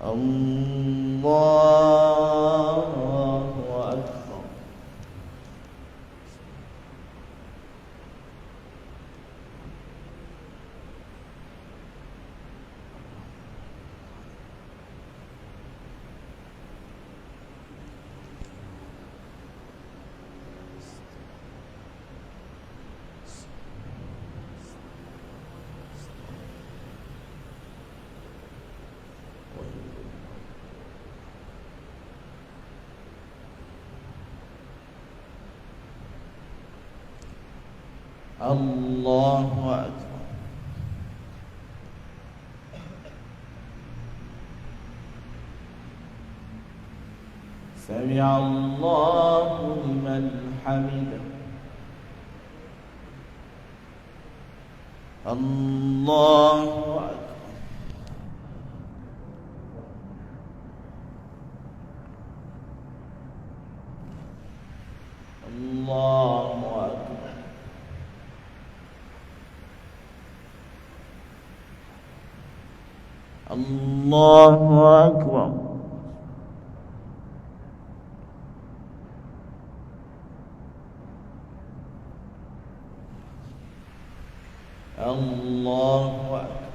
الله أكبر. الله أكبر سمع الله لمن حمده الله أكبر الله أكبر الله أكبر الله أكبر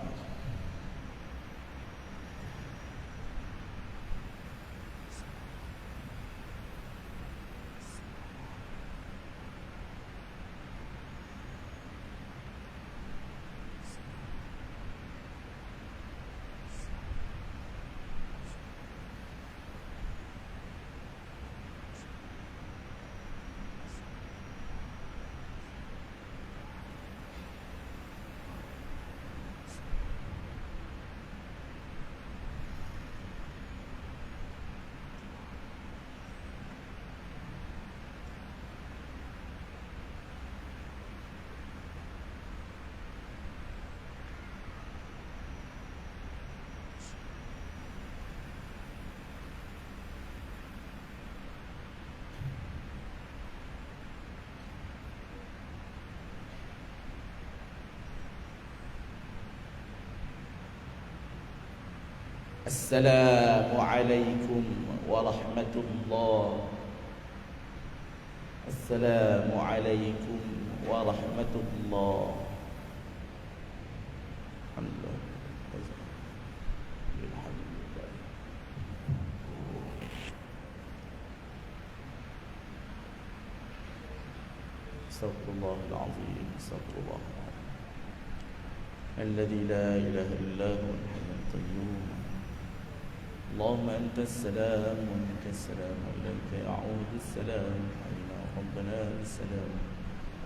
السلام عليكم ورحمة الله السلام عليكم ورحمة الله الحمد لله استغفر الله العظيم استغفر الله الذي لا إله إلا هو الحي القيوم اللهم أنت السلام ومنك السلام وإليك يعود السلام علينا ربنا بالسلام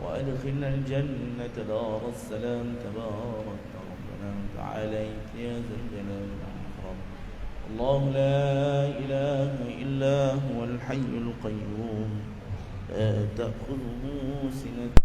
وأدخلنا الجنة دار السلام تبارك ربنا وتعاليت يا ذا الجلال والإكرام الله لا إله إلا هو الحي القيوم لا تأخذه سنة